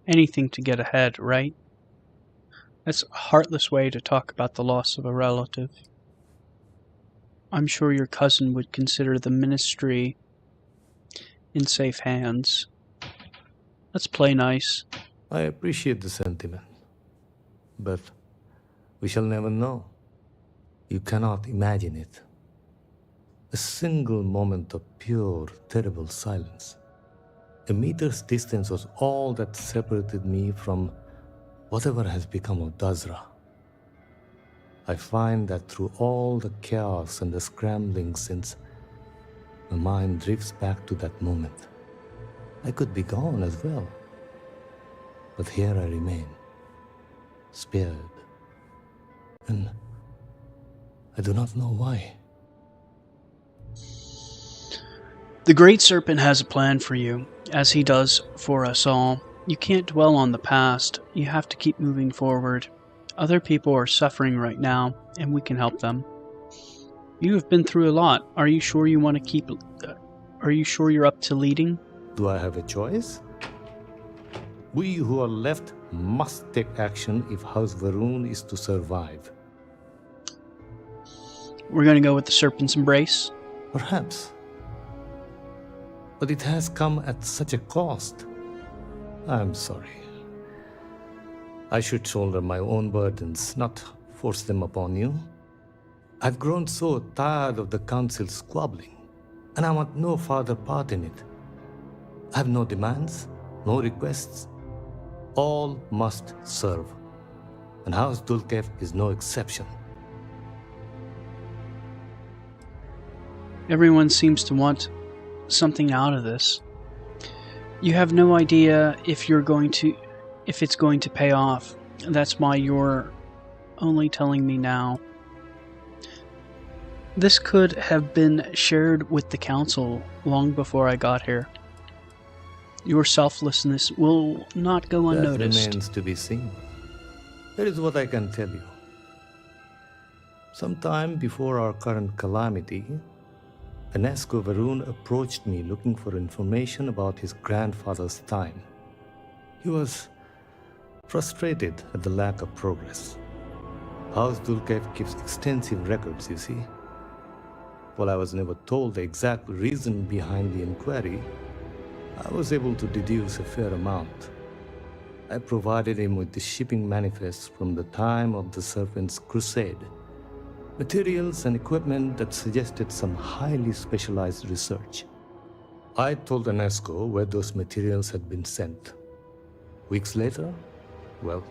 Anything to get ahead, right? That's a heartless way to talk about the loss of a relative. I'm sure your cousin would consider the ministry in safe hands. Let's play nice. I appreciate the sentiment, but we shall never know. You cannot imagine it. A single moment of pure, terrible silence. A meter's distance was all that separated me from whatever has become of Dazra. I find that through all the chaos and the scrambling since, my mind drifts back to that moment. I could be gone as well. But here I remain, spared. And I do not know why. The Great Serpent has a plan for you, as he does for us all. You can't dwell on the past. You have to keep moving forward. Other people are suffering right now, and we can help them. You have been through a lot. Are you sure you want to keep... Are you sure you're up to leading? Do I have a choice? We who are left must take action if House Varun is to survive. We're going to go with the Serpent's Embrace? Perhaps. But it has come at such a cost. I'm sorry. I should shoulder my own burdens, not force them upon you. I've grown so tired of the Council squabbling, and I want no further part in it. I have no demands, no requests. All must serve, and House Dulkev is no exception. Everyone seems to want something out of this. You have no idea if it's going to pay off. That's why you're only telling me now. This could have been shared with the council long before I got here. Your selflessness will not go That unnoticed. remains to be seen. Here is what I can tell you. Sometime before our current calamity, Enesco Varun approached me looking for information about his grandfather's time. He was frustrated at the lack of progress. House Dulkev keeps extensive records, you see. While I was never told the exact reason behind the inquiry, I was able to deduce a fair amount. I provided him with the shipping manifests from the time of the Serpent's Crusade, materials and equipment that suggested some highly specialized research. I told Enesco where those materials had been sent. Weeks later, well,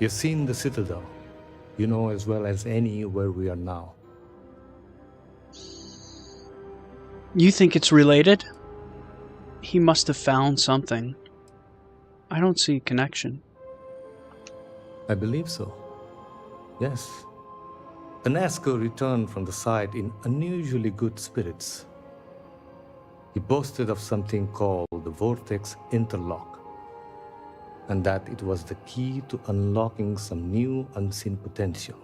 you've seen the Citadel. You know as well as any where we are now. You think it's related? He must have found something. I don't see a connection. I believe so. Yes. Enesco returned from the site in unusually good spirits. He boasted of something called the Vortex Interlock, and that it was the key to unlocking some new unseen potential.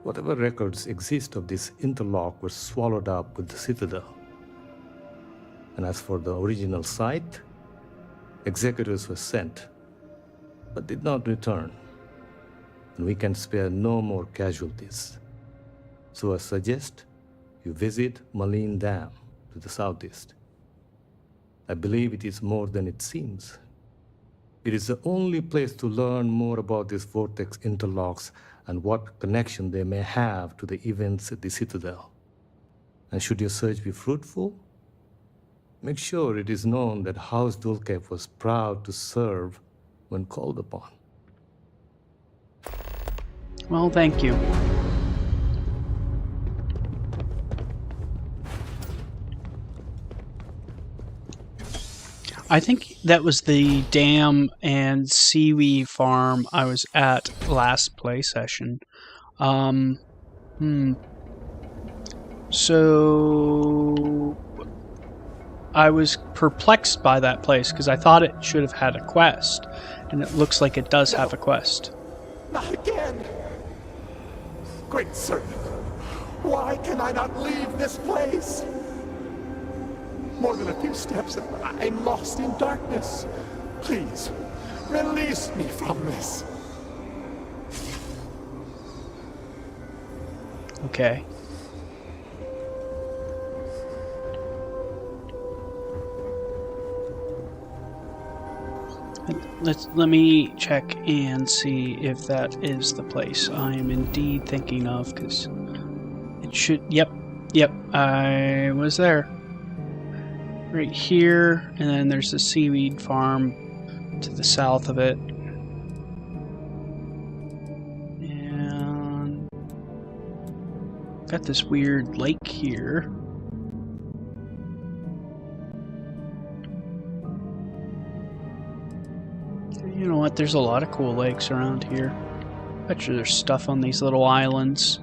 Whatever records exist of this interlock were swallowed up with the Citadel. And as for the original site, executors were sent, but did not return. And we can spare no more casualties. So I suggest you visit Malin Dam to the southeast. I believe it is more than it seems. It is the only place to learn more about these vortex interlocks and what connection they may have to the events at the Citadel. And should your search be fruitful, make sure it is known that House Dulkev was proud to serve when called upon. Well, thank you. I think that was the dam and seaweed farm I was at last play session. So I was perplexed by that place because I thought it should have had a quest, and it looks like it does have a quest. Not again! Great Serpent, why can I not leave this place? More than a few steps and I'm lost in darkness. Please, release me from this. Okay. Let me check and see if that is the place I am indeed thinking of, because it should. Yep, I was there. Right here, and then there's the seaweed farm to the south of it. And got this weird lake here. You know what? There's a lot of cool lakes around here. Bet you there's stuff on these little islands.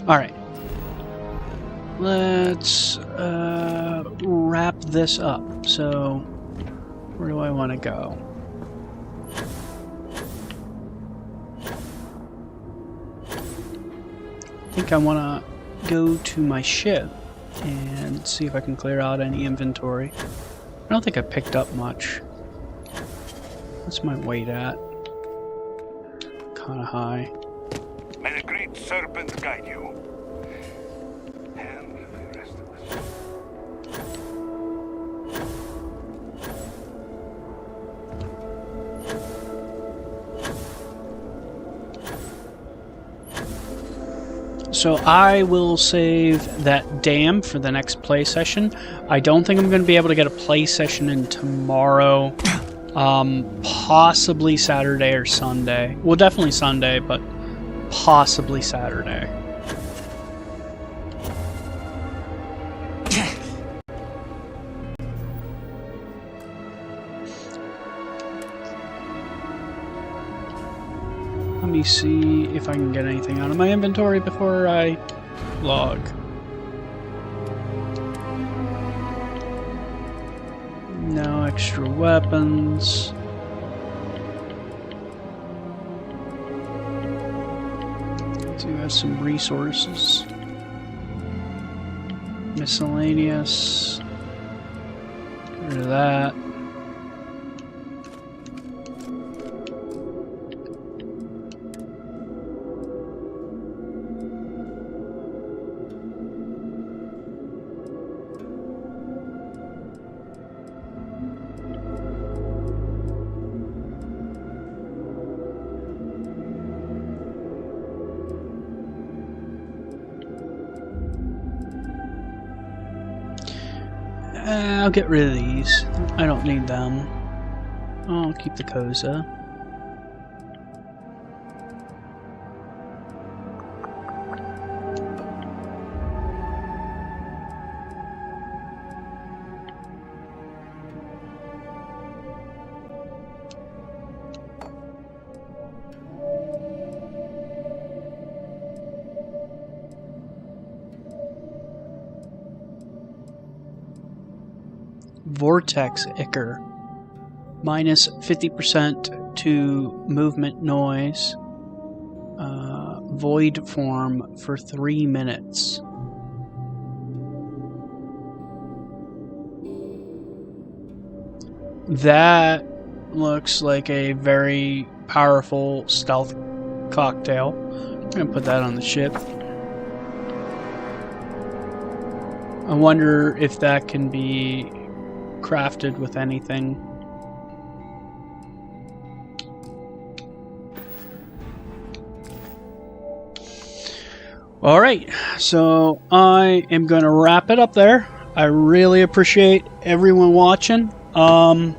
Alright. Let's wrap this up. So, where do I want to go? I think I want to go to my ship and see if I can clear out any inventory. I don't think I picked up much. What's my weight at? Kind of high. May the great serpent guide you. And the rest of us. So I will save that dam for the next play session. I don't think I'm going to be able to get a play session in tomorrow. Possibly Saturday or Sunday. Well, definitely Sunday, but possibly Saturday. me see if I can get anything out of my inventory before I log. No extra weapons. Do have some resources. Miscellaneous. Get rid of that. I'll get rid of these. I don't need them. I'll keep the Koza. Vortex Ichor. Minus 50% to movement noise. Void form for 3 minutes. That looks like a very powerful stealth cocktail. I'm going to put that on the ship. I wonder if that can be crafted with anything. Alright, so I am going to wrap it up there. I really appreciate everyone watching. I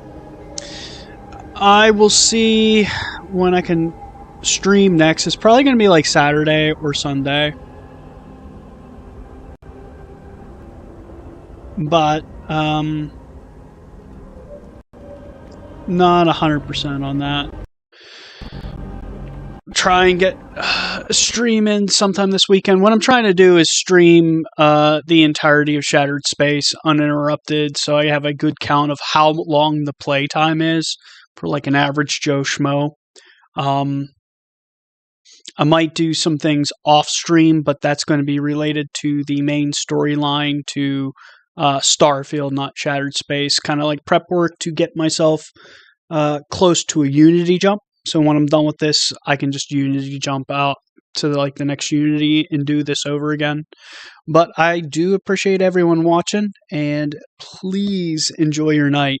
will see when I can stream next. It's probably going to be like Saturday or Sunday. But, not 100% on that. Try and get a stream in sometime this weekend. What I'm trying to do is stream the entirety of Shattered Space uninterrupted, so I have a good count of how long the playtime is for like an average Joe Schmo. I might do some things off stream, but that's going to be related to the main storyline, to Starfield, not Shattered Space. Kind of like prep work to get myself close to a Unity jump. So when I'm done with this, I can just Unity jump out to the next Unity and do this over again. But I do appreciate everyone watching, and please enjoy your night.